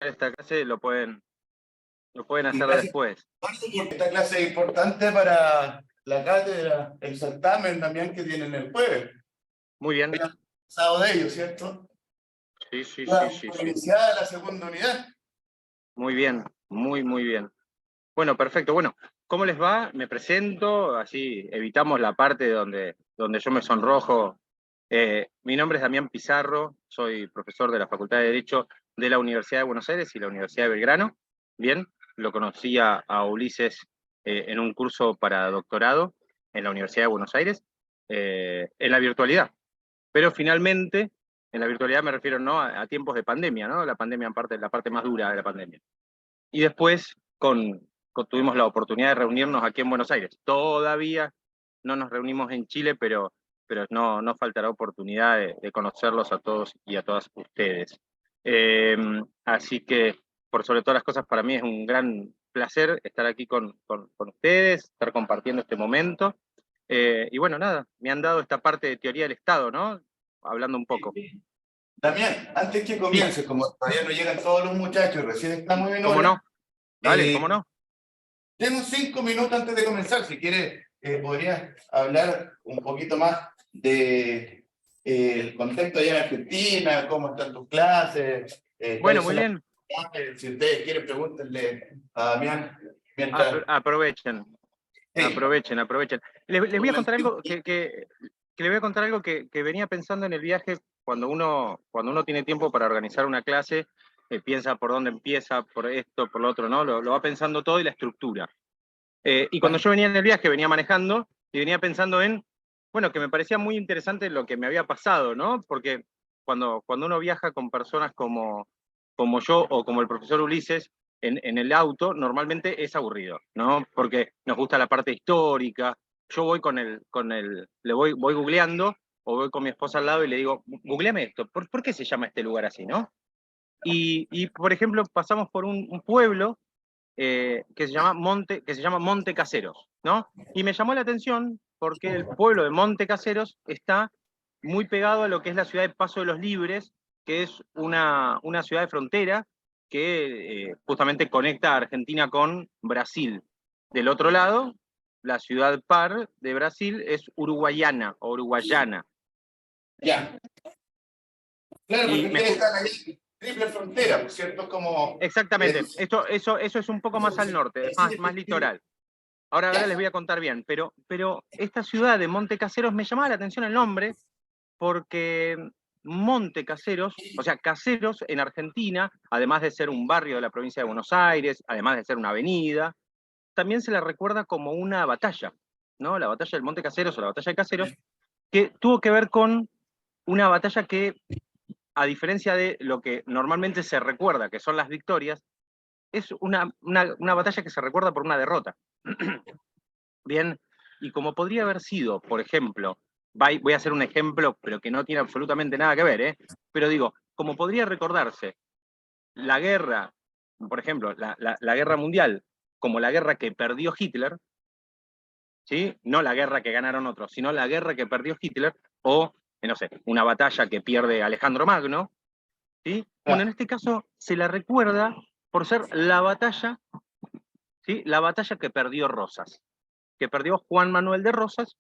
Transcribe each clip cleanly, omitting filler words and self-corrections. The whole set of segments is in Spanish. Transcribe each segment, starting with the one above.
esta clase lo pueden Y hacer gracias después. porque esta clase es importante para la cátedra, el certamen también que tienen el jueves. Muy bien. Habían pasado de ellos, ¿cierto? Sí, sí, sí, La sí, sí. iniciada la segunda unidad. Muy bien, muy bien. Bueno, perfecto. Bueno, ¿cómo les va? Me presento, así evitamos la parte donde yo me sonrojo. Mi nombre es Damián Pizarro, soy profesor de la Facultad de Derecho de la Universidad de Buenos Aires y la Universidad de Belgrano. Bien, lo conocí a Ulises en un curso para doctorado en la Universidad de Buenos Aires, en la virtualidad. Pero finalmente, en la virtualidad me refiero no a tiempos de pandemia, ¿no? La pandemia en parte, la parte más dura de la pandemia. Y después tuvimos la oportunidad de reunirnos aquí en Buenos Aires. Todavía no nos reunimos en Chile, pero no faltará oportunidad de conocerlos a todos y a todas ustedes. Así que, por sobre todas las cosas, para mí es un gran placer estar aquí con ustedes, estar compartiendo este momento. Y bueno, nada, me han dado esta parte de teoría del Estado, ¿no? Hablando un poco. Damián, antes que Sí, comience, como todavía no llegan todos los muchachos, recién estamos en ¿cómo hora, no? Dale, ¿cómo no? tenemos 5 minutos antes de comenzar. Si quieres, podrías hablar un poquito más de el contexto allá en Argentina, cómo están tus clases, Bueno, cuáles muy son las bien. actividades. Si ustedes quieren, pregúntenle a Damián mientras... Aprovechen, Sí, aprovechen. Les un voy a contar momentito. algo que les voy a contar algo que venía pensando en el viaje cuando uno tiene tiempo para organizar una clase, piensa por dónde empieza, por esto, por lo otro, ¿no? Lo va pensando todo y la estructura. Y cuando yo venía en el viaje, venía manejando y venía pensando bueno, que me parecía muy interesante lo que me había pasado, ¿no? Porque cuando uno viaja con personas como yo o como el profesor Ulises en el auto, normalmente es aburrido, ¿no? Porque nos gusta la parte histórica. Yo voy le voy googleando o voy con mi esposa al lado y le digo, googleame esto, ¿por qué se llama este lugar así, no? Por ejemplo, pasamos por un pueblo que se llama Monte Caseros, ¿no? Y me llamó la atención porque el pueblo de Monte Caseros está muy pegado a lo que es la ciudad de Paso de los Libres, que es una ciudad de frontera que justamente conecta a Argentina con Brasil. Del otro lado, la ciudad par de Brasil es Uruguayana o Uruguayana. Ya, claro, porque Y me, ustedes están ahí en triple frontera, ¿no es cierto? Como... exactamente, eso es un poco más al norte, es más litoral. Ahora les Ya, voy a contar bien, pero esta ciudad de Monte Caseros me llamaba la atención el nombre porque Monte Caseros, o sea, Caseros en Argentina, además de ser un barrio de la provincia de Buenos Aires, además de ser una avenida, también se la recuerda como una batalla, ¿no? La batalla del Monte Caseros o la batalla de Caseros, que tuvo que ver con una batalla que, a diferencia de lo que normalmente se recuerda, que son las victorias, es una batalla que se recuerda por una derrota. Bien, y como podría haber sido, por ejemplo, voy a hacer un ejemplo, pero que no tiene absolutamente nada que ver, ¿eh? Pero digo, como podría recordarse la guerra, por ejemplo, la guerra mundial, como la guerra que perdió Hitler, ¿sí? No la guerra que ganaron otros, sino la guerra que perdió Hitler, o, no sé, una batalla que pierde Alejandro Magno, ¿sí? Bueno, en ya, este caso se la recuerda por ser la batalla, ¿sí? La batalla que perdió Rosas, que perdió Juan Manuel de Rosas,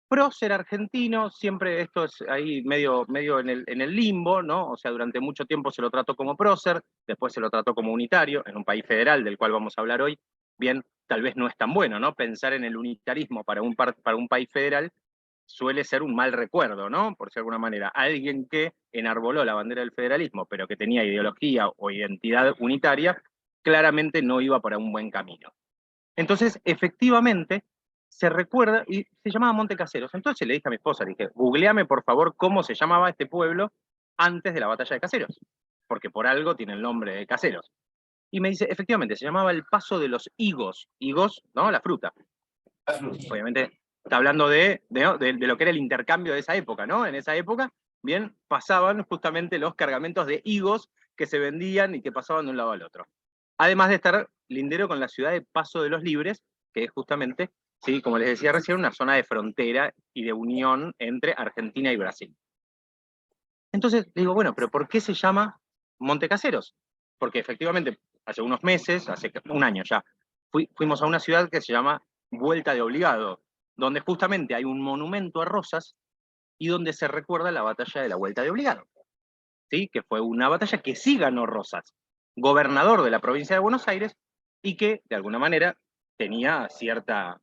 prócer argentino, siempre esto es ahí medio en el limbo, ¿no? O sea, durante mucho tiempo se lo trató como prócer, después se lo trató como unitario, en un país federal del cual vamos a hablar hoy. Bien, tal vez no es tan bueno, ¿no? Pensar en el unitarismo para un país federal suele ser un mal recuerdo, ¿no? Por decirlo de alguna manera. Alguien que enarboló la bandera del federalismo, pero que tenía ideología o identidad unitaria, claramente no iba para un buen camino. Entonces, efectivamente, se recuerda, y se llamaba Monte Caseros. Entonces le dije a mi esposa, dije, googleame por favor cómo se llamaba este pueblo antes de la batalla de Caseros, porque por algo tiene el nombre de Caseros. Y me dice, efectivamente, se llamaba el Paso de los Higos, higos, ¿no? La fruta. Obviamente está hablando de lo que era el intercambio de esa época, ¿no? En esa época, bien, pasaban justamente los cargamentos de higos que se vendían y que pasaban de un lado al otro. Además de estar lindero con la ciudad de Paso de los Libres, que es justamente, sí, como les decía recién, una zona de frontera y de unión entre Argentina y Brasil. Entonces digo, bueno, pero ¿por qué se llama Montecaseros? porque efectivamente hace unos meses, hace un año ya, fuimos a una ciudad que se llama Vuelta de Obligado, donde justamente hay un monumento a Rosas y donde se recuerda la batalla de la Vuelta de Obligado, ¿sí? Que fue una batalla que sí ganó Rosas, gobernador de la provincia de Buenos Aires, y que de alguna manera tenía cierta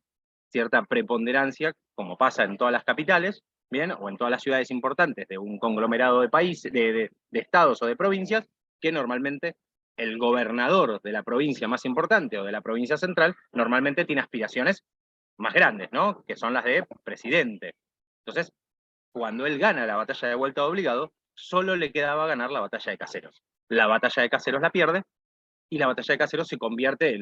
preponderancia, como pasa en todas las capitales, ¿bien? O en todas las ciudades importantes de un conglomerado de países, de estados o de provincias, que normalmente el gobernador de la provincia más importante o de la provincia central normalmente tiene aspiraciones más grandes, ¿no? Que son las de presidente. Entonces, cuando él gana la batalla de Vuelta de Obligado, solo le quedaba ganar la batalla de Caseros. La batalla de Caseros la pierde y la batalla de Caseros se convierte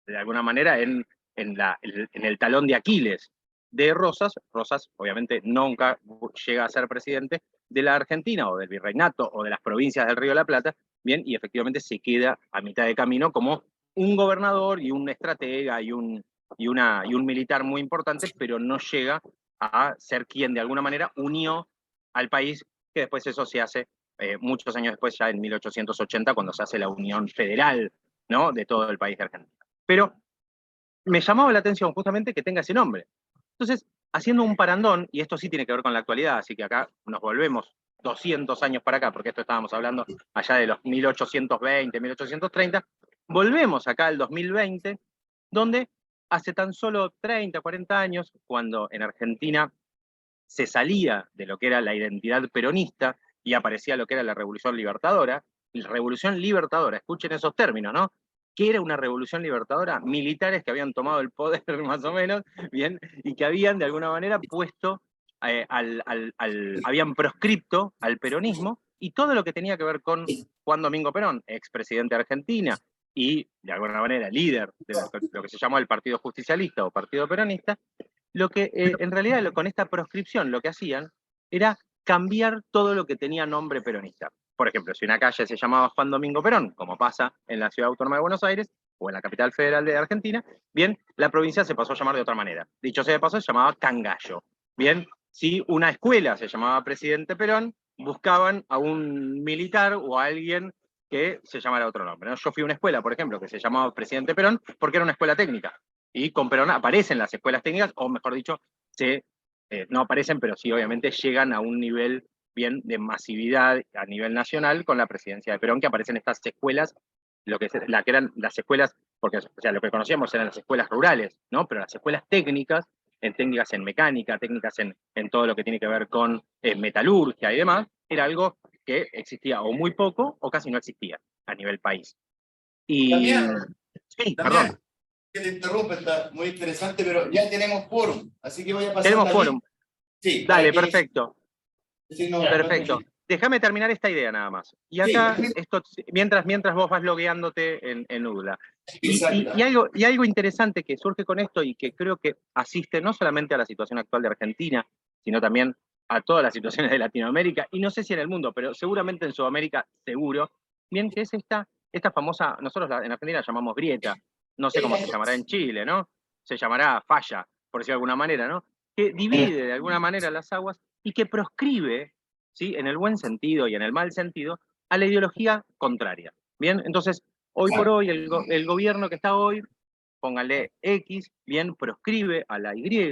de alguna manera en el talón de Aquiles de Rosas. Rosas obviamente nunca llega a ser presidente de la Argentina o del virreinato o de las provincias del Río de la Plata, bien, y efectivamente se queda a mitad de camino como un gobernador y un estratega y un militar muy importante, pero no llega a ser quien de alguna manera unió al país, que después eso se hace muchos años después, ya en 1880, cuando se hace la Unión Federal, ¿no? De todo el país de Argentina. Pero me llamaba la atención justamente que tenga ese nombre. Entonces, haciendo un parandón, y esto sí tiene que ver con la actualidad, así que acá nos volvemos 200 años para acá, porque esto estábamos hablando allá de los 1820, 1830, volvemos acá al 2020, donde hace tan solo 30, 40 años, cuando en Argentina se salía de lo que era la identidad peronista y aparecía lo que era la Revolución Libertadora. Y la Revolución Libertadora, escuchen esos términos, ¿no? ¿Qué era una revolución libertadora? Militares que habían tomado el poder más o menos, bien, y que habían de alguna manera puesto, habían proscripto al peronismo y todo lo que tenía que ver con Juan Domingo Perón, expresidente de Argentina y de alguna manera líder de lo que se llamó el Partido Justicialista o Partido Peronista, lo que en realidad con esta proscripción lo que hacían era cambiar todo lo que tenía nombre peronista. Por ejemplo, si una calle se llamaba Juan Domingo Perón, como pasa en la Ciudad Autónoma de Buenos Aires o en la capital federal de Argentina, bien, la provincia se pasó a llamar de otra manera. Dicho sea de paso, se llamaba Cangallo. Bien, si una escuela se llamaba Presidente Perón, buscaban a un militar o a alguien que se llamara otro nombre, ¿no? Yo fui a una escuela, por ejemplo, que se llamaba Presidente Perón porque era una escuela técnica. Y con Perón aparecen las escuelas técnicas, o mejor dicho, no aparecen, pero sí obviamente llegan a un nivel bien de masividad a nivel nacional con la presidencia de Perón, que aparecen estas escuelas, que eran las escuelas, porque o sea, lo que conocíamos eran las escuelas rurales, ¿no? Pero las escuelas técnicas en mecánica, técnicas en todo lo que tiene que ver con metalurgia y demás, era algo que existía o muy poco o casi no existía a nivel país. Y sí, También, perdón. que te interrumpa, está muy interesante, pero ya tenemos quórum, así que voy a pasar Tenemos la quórum. lista. Sí, para Dale, que perfecto. sí, no, Perfecto. Déjame terminar esta idea nada más. Y sí, acá, mientras vos vas logueándote en UDLA. exacto. Y algo interesante que surge con esto y que creo que asiste no solamente a la situación actual de Argentina, sino también a todas las situaciones de Latinoamérica, y no sé si en el mundo, pero seguramente en Sudamérica, seguro, bien, que es esta famosa, nosotros en Argentina la llamamos grieta, no sé cómo se llamará en Chile, ¿no? Se llamará falla, por decirlo de alguna manera, ¿no? Que divide de alguna manera las aguas y que proscribe, ¿sí? En el buen sentido y en el mal sentido, a la ideología contraria. Bien, entonces, hoy por hoy, el gobierno que está hoy, póngale X, bien, proscribe a la Y,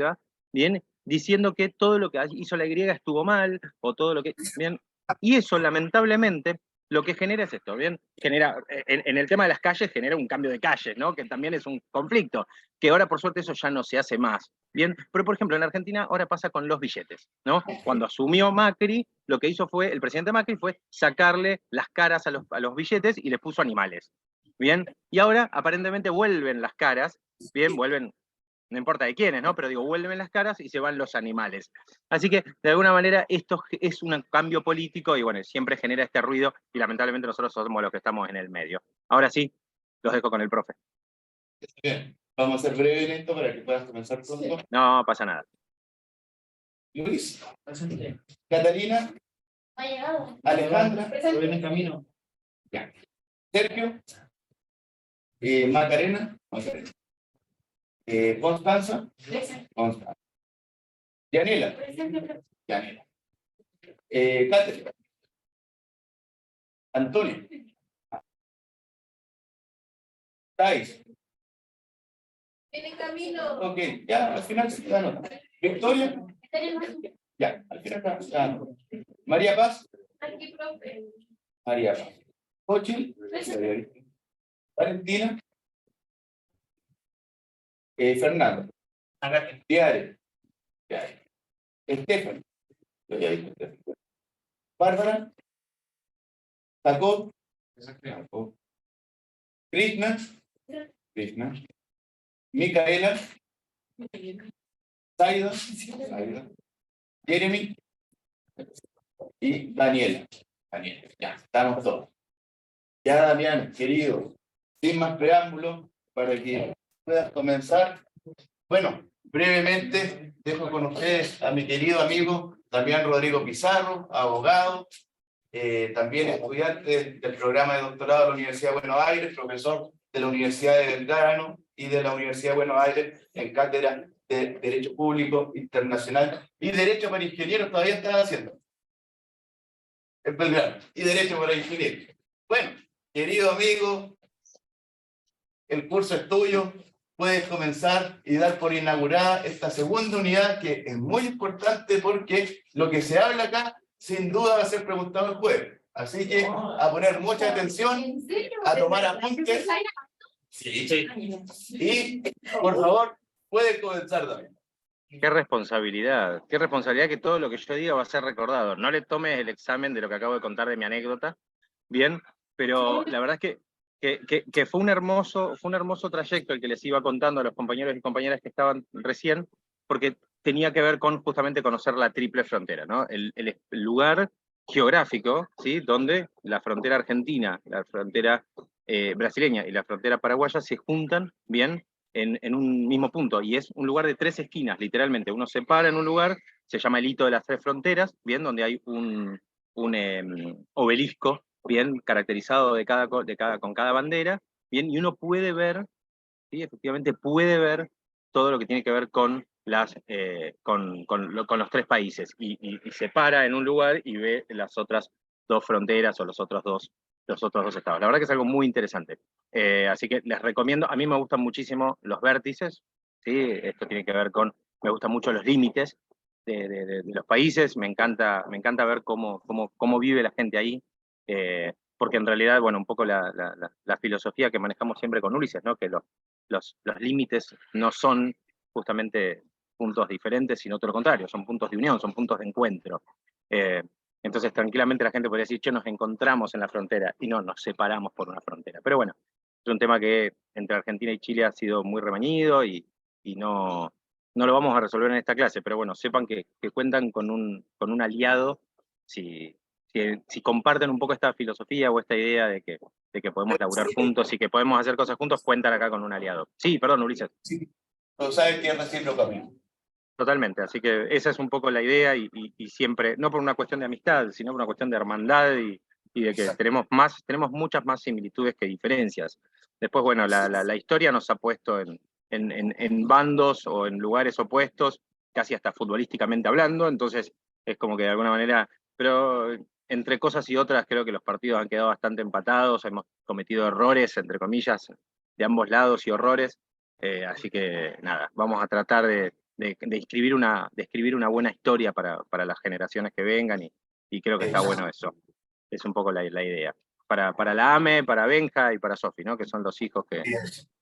bien, diciendo que todo lo que hizo la Y estuvo mal, o todo lo que, bien, y eso lamentablemente lo que genera es esto, bien, genera, en el tema de las calles genera un cambio de calles, ¿no? Que también es un conflicto, que ahora por suerte eso ya no se hace más, bien, pero por ejemplo en Argentina ahora pasa con los billetes, ¿no? Cuando asumió Macri, lo que hizo el presidente Macri fue sacarle las caras a los billetes y les puso animales, bien, y ahora aparentemente vuelven las caras, bien, vuelven, no importa de quiénes, ¿no? Pero digo, vuelven las caras y se van los animales. Así que, de alguna manera, esto es un cambio político y, bueno, siempre genera este ruido y lamentablemente nosotros somos los que estamos en el medio. Ahora sí, los dejo con el profe. Bien, vamos a ser breve en esto para que puedas comenzar pronto. No pasa nada. Luis, Catalina, Alejandra, Voy en el camino. ya. Sergio, Macarena, Constanza, Constanza. Yanela, Yanela. Catherine, Antonio, Thais. En camino. Ok, ya, al final se da nota. Victoria, ya, al final se da nota. María Paz, Aquí, profe. María Paz. Xochitl, Valentina, Fernando. Diare, Estefan, Bárbara, Jacob, Krishna, Micaela, Zaida, Jeremy y Daniela. Ya, estamos todos. Ya, Damián, querido, sin más preámbulos, para que puedas comenzar. Bueno, brevemente dejo con ustedes a mi querido amigo Damián Rodrigo Pizarro, abogado, también estudiante del programa de doctorado de la Universidad de Buenos Aires, profesor de la Universidad de Belgrano y de la Universidad de Buenos Aires en cátedra de Derecho Público Internacional y Derecho para Ingenieros, todavía están haciendo. En Belgrano, y Derecho para Ingenieros. Bueno, querido amigo, el curso es tuyo. Puedes comenzar y dar por inaugurada esta segunda unidad que es muy importante porque lo que se habla acá sin duda va a ser preguntado el jueves. Así que a poner mucha atención, a tomar apuntes. Sí. Y por favor, puedes comenzar también. Qué responsabilidad que todo lo que yo diga va a ser recordado. No le tomes el examen de lo que acabo de contar de mi anécdota, bien, pero la verdad es que fue un hermoso trayecto el que les iba contando a los compañeros y compañeras que estaban recién, porque tenía que ver con justamente conocer la triple frontera, ¿no? El lugar geográfico, ¿sí? Donde la frontera argentina, la frontera brasileña y la frontera paraguaya se juntan, bien, en un mismo punto, y es un lugar de 3 esquinas, literalmente. Uno se para en un lugar, se llama el hito de las 3 fronteras, bien, donde hay un obelisco, bien, caracterizado con cada bandera, bien, y uno puede ver, ¿sí? Efectivamente puede ver todo lo que tiene que ver con con los 3 países, y se para en un lugar y ve las otras 2 fronteras o los otros dos estados. La verdad que es algo muy interesante. Así que les recomiendo, a mí me gustan muchísimo los vértices, ¿sí? Esto tiene que ver con, me gustan mucho los límites de los países, me encanta ver cómo vive la gente ahí, porque en realidad, bueno, un poco la filosofía que manejamos siempre con Ulises, ¿no? Que los límites no son justamente puntos diferentes, sino todo lo contrario, son puntos de unión, son puntos de encuentro. Entonces, tranquilamente la gente podría decir, che, nos encontramos en la frontera, y no, nos separamos por una frontera. Pero bueno, es un tema que entre Argentina y Chile ha sido muy reñido y no lo vamos a resolver en esta clase, pero bueno, sepan que cuentan con un aliado si comparten un poco esta filosofía o esta idea de que podemos laburar juntos y que podemos hacer cosas juntos, cuentan acá con un aliado. Sí, perdón, Ulises. Sí, pero sabes que es recíproco camino. Totalmente, así que esa es un poco la idea y siempre, no por una cuestión de amistad, sino por una cuestión de hermandad y de que tenemos muchas más similitudes que diferencias. Después, bueno, la historia nos ha puesto en bandos o en lugares opuestos, casi hasta futbolísticamente hablando, entonces es como que de alguna manera, pero entre cosas y otras creo que los partidos han quedado bastante empatados, hemos cometido errores, entre comillas, de ambos lados y horrores, así que nada, vamos a tratar de escribir una buena historia para las generaciones que vengan y creo que está bueno eso. Es un poco la idea. Para la AME, para Benja y para Sofi, ¿no? Que son los hijos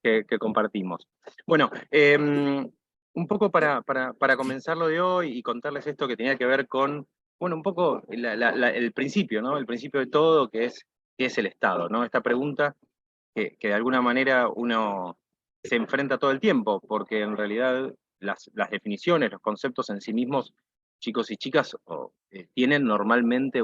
que compartimos. Bueno, un poco para comenzar lo de hoy y contarles esto que tenía que ver con, bueno, un poco el principio, ¿no? El principio de todo, que es el Estado, ¿no? Esta pregunta que de alguna manera uno se enfrenta todo el tiempo, porque en realidad las definiciones, los conceptos en sí mismos, chicos y chicas, tienen normalmente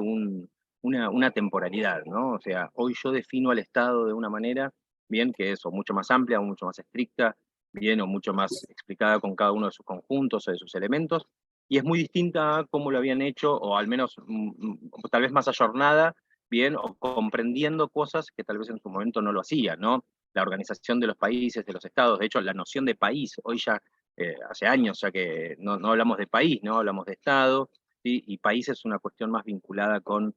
una temporalidad, ¿no? O sea, hoy yo defino al Estado de una manera, bien, que es o mucho más amplia o mucho más estricta, bien, o mucho más explicada con cada uno de sus conjuntos o de sus elementos, y es muy distinta a cómo lo habían hecho, o al menos tal vez más ayornada, bien, o comprendiendo cosas que tal vez en su momento no lo hacían, ¿no? La organización de los países, de los estados, de hecho, la noción de país, hoy ya, hace años ya que no hablamos de país, ¿no? Hablamos de Estado, ¿sí? Y país es una cuestión más vinculada con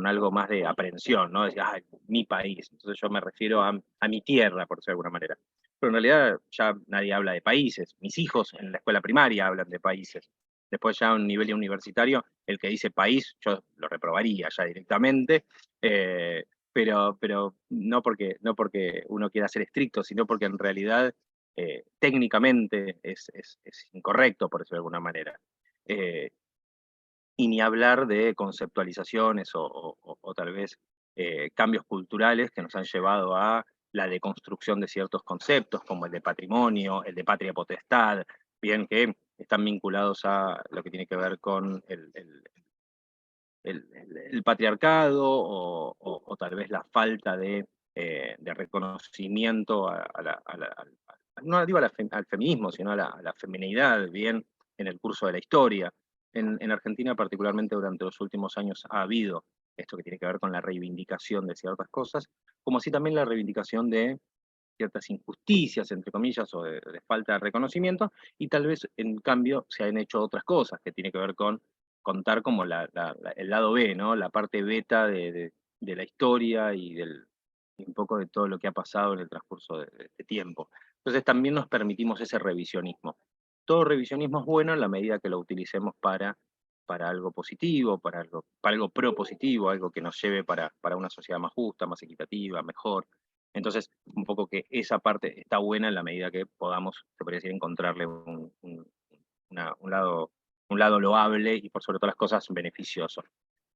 algo más de aprehensión, ¿no? Decir, ah, mi país. Entonces yo me refiero a mi tierra, por decirlo de alguna manera. Pero en realidad ya nadie habla de países. Mis hijos en la escuela primaria hablan de países. Después ya a un nivel universitario, el que dice país, yo lo reprobaría ya directamente, pero no porque uno quiera ser estricto, sino porque en realidad técnicamente es incorrecto, por decirlo de alguna manera. Y ni hablar de conceptualizaciones o tal vez cambios culturales que nos han llevado a la deconstrucción de ciertos conceptos, como el de patrimonio, el de patria potestad, bien que están vinculados a lo que tiene que ver con el patriarcado o tal vez la falta de reconocimiento no digo al feminismo, sino a la feminidad, bien, en el curso de la historia. En Argentina, particularmente durante los últimos años, ha habido esto que tiene que ver con la reivindicación de ciertas cosas, como así también la reivindicación de ciertas injusticias, entre comillas, o de falta de reconocimiento, y tal vez, en cambio, se han hecho otras cosas, que tiene que ver con contar como el lado B, ¿no? La parte beta de la historia y un poco de todo lo que ha pasado en el transcurso de tiempo. Entonces también nos permitimos ese revisionismo. Todo revisionismo es bueno en la medida que lo utilicemos para algo positivo, para algo propositivo, algo que nos lleve para una sociedad más justa, más equitativa, mejor. Entonces, un poco que esa parte está buena en la medida que podamos, se podría decir, encontrarle un lado loable y por sobre todas las cosas beneficioso.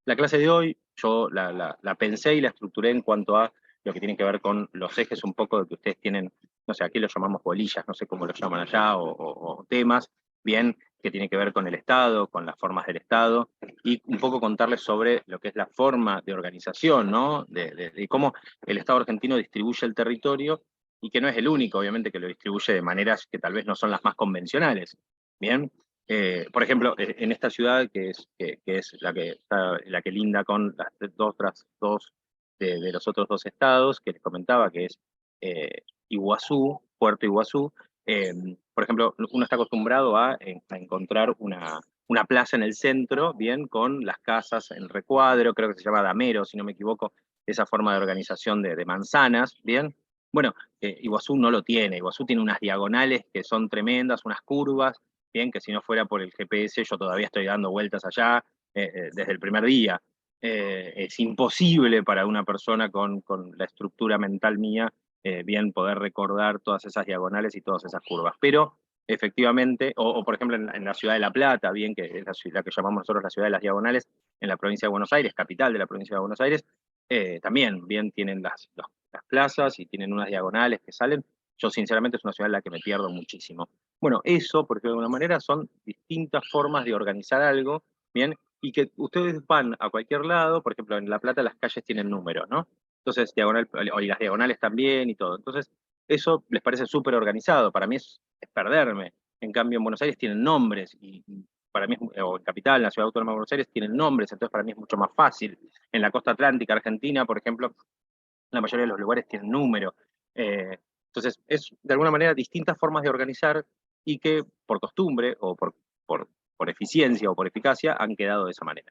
La clase de hoy yo la pensé y la estructuré en cuanto a lo que tiene que ver con los ejes un poco de que ustedes tienen, no sé, aquí lo llamamos bolillas, no sé cómo lo llaman allá, o temas, bien, que tiene que ver con el Estado, con las formas del Estado, y un poco contarles sobre lo que es la forma de organización, ¿no? De cómo el Estado argentino distribuye el territorio, y que no es el único, obviamente, que lo distribuye de maneras que tal vez no son las más convencionales, ¿bien? Por ejemplo, en esta ciudad, que es la que linda con las otras dos de los otros dos estados que les comentaba, que es Iguazú, Puerto Iguazú, por ejemplo, uno está acostumbrado a encontrar una plaza en el centro, bien, con las casas en recuadro, creo que se llama damero, si no me equivoco, esa forma de organización de manzanas, bien. Bueno, Iguazú no lo tiene, Iguazú tiene unas diagonales que son tremendas, unas curvas, bien, que si no fuera por el GPS yo todavía estoy dando vueltas allá desde el primer día. Es imposible para una persona con la estructura mental mía bien poder recordar todas esas diagonales y todas esas curvas. Pero efectivamente, o por ejemplo en la ciudad de La Plata, bien, que es la ciudad que llamamos nosotros la ciudad de las diagonales, en la provincia de Buenos Aires, capital de la provincia de Buenos Aires, también bien tienen las plazas y tienen unas diagonales que salen. Yo sinceramente es una ciudad en la que me pierdo muchísimo. Bueno, eso, porque de alguna manera son distintas formas de organizar algo, ¿bien? Y que ustedes van a cualquier lado, por ejemplo, en La Plata las calles tienen números, ¿no? Entonces, diagonal, y las diagonales también y todo. Entonces, eso les parece súper organizado. Para mí es perderme. En cambio, en Buenos Aires tienen nombres, y para mí, o en Capital, en la Ciudad Autónoma de Buenos Aires, tienen nombres, entonces para mí es mucho más fácil. En la costa atlántica argentina, por ejemplo, la mayoría de los lugares tienen número. Entonces, es de alguna manera distintas formas de organizar y que por costumbre o por eficiencia o por eficacia han quedado de esa manera.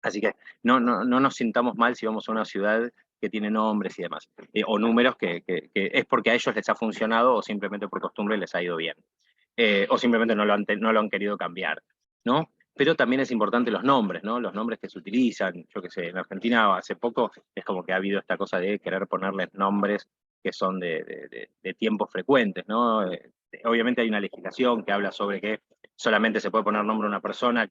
Así que no nos sintamos mal si vamos a una ciudad que tiene nombres y demás, o números que es porque a ellos les ha funcionado o simplemente por costumbre les ha ido bien, o simplemente no lo han querido cambiar, ¿no? Pero también es importante los nombres, ¿no? Los nombres que se utilizan, yo qué sé, en Argentina hace poco es como que ha habido esta cosa de querer ponerles nombres que son de tiempos frecuentes, ¿no? Obviamente hay una legislación que habla sobre que solamente se puede poner nombre a una persona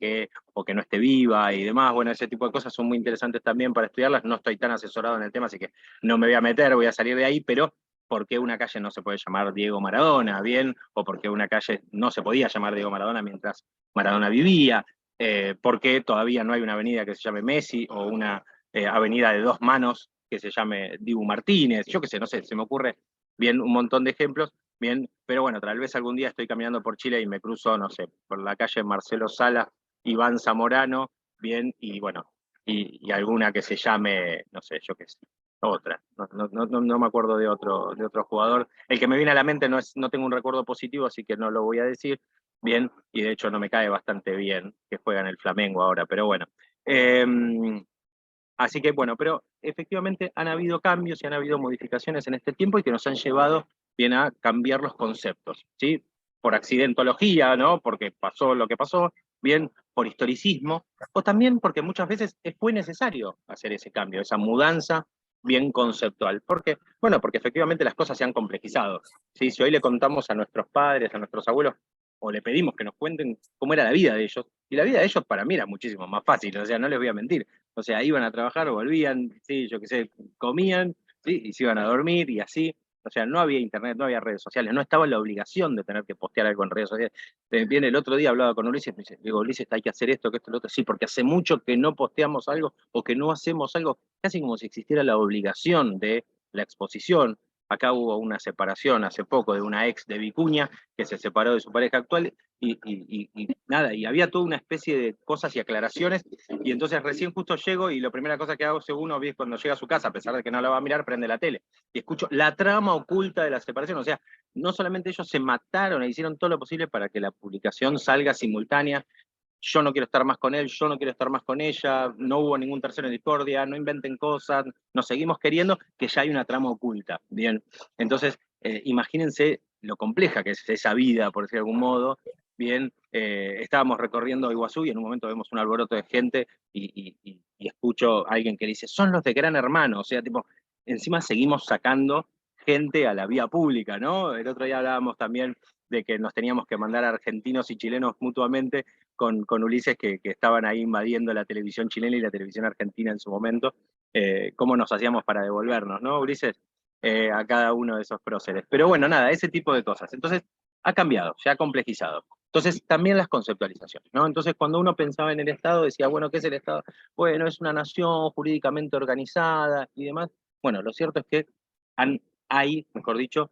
o que no esté viva y demás. Bueno, ese tipo de cosas son muy interesantes también para estudiarlas. No estoy tan asesorado en el tema, así que no me voy a meter, voy a salir de ahí, pero ¿por qué una calle no se puede llamar Diego Maradona, bien? ¿O por qué una calle no se podía llamar Diego Maradona mientras Maradona vivía? ¿Por qué todavía no hay una avenida que se llame Messi o una avenida de dos manos que se llame Dibu Martínez? Yo qué sé, no sé, se me ocurre bien un montón de ejemplos. Bien, pero bueno, tal vez algún día estoy caminando por Chile y me cruzo, no sé, por la calle Marcelo Sala, Iván Zamorano, bien, y bueno, y alguna que se llame, no sé, yo qué sé, otra. No me acuerdo de otro jugador. El que me viene a la mente no tengo un recuerdo positivo, así que no lo voy a decir, bien, y de hecho no me cae bastante bien que juega en el Flamengo ahora, pero bueno. Así que bueno, pero efectivamente han habido cambios y han habido modificaciones en este tiempo y que nos han llevado bien a cambiar los conceptos, ¿sí? Por accidentología, ¿no? Porque pasó lo que pasó, bien, por historicismo, o también porque muchas veces fue necesario hacer ese cambio, esa mudanza bien conceptual. ¿Por qué? Bueno, porque efectivamente las cosas se han complejizado, ¿sí? Si hoy le contamos a nuestros padres, a nuestros abuelos, o le pedimos que nos cuenten cómo era la vida de ellos, y la vida de ellos para mí era muchísimo más fácil, o sea, no les voy a mentir. O sea, iban a trabajar, volvían, sí, yo qué sé, comían, sí, y se iban a dormir y así. O sea, no había internet, no había redes sociales, no estaba la obligación de tener que postear algo en redes sociales. Viene el otro día, hablaba con Ulises, me dice, digo, Ulises, hay que hacer esto, que esto, lo otro. Sí, porque hace mucho que no posteamos algo o que no hacemos algo, casi como si existiera la obligación de la exposición. Acá hubo una separación hace poco de una ex de Vicuña que se separó de su pareja actual y nada, y había toda una especie de cosas y aclaraciones, y entonces recién justo llego y la primera cosa que hago según uno, cuando llega a su casa, a pesar de que no la va a mirar, prende la tele, y escucho la trama oculta de la separación, o sea, no solamente ellos se mataron e hicieron todo lo posible para que la publicación salga simultánea, yo no quiero estar más con él, yo no quiero estar más con ella, no hubo ningún tercero en discordia, no inventen cosas, nos seguimos queriendo, que ya hay una trama oculta, bien, entonces imagínense lo compleja que es esa vida, por decir de algún modo, bien, estábamos recorriendo Iguazú y en un momento vemos un alboroto de gente y escucho a alguien que dice, son los de Gran Hermano, o sea, tipo, encima seguimos sacando gente a la vía pública, ¿no? El otro día hablábamos también de que nos teníamos que mandar a argentinos y chilenos mutuamente con Ulises, que estaban ahí invadiendo la televisión chilena y la televisión argentina en su momento, cómo nos hacíamos para devolvernos, ¿no, Ulises? A cada uno de esos próceres. Pero bueno, nada, ese tipo de cosas. Entonces, ha cambiado, se ha complejizado. Entonces, también las conceptualizaciones, ¿no? Entonces, cuando uno pensaba en el Estado, decía, bueno, ¿qué es el Estado? Bueno, es una nación jurídicamente organizada y demás. Bueno, lo cierto es que hay, mejor dicho,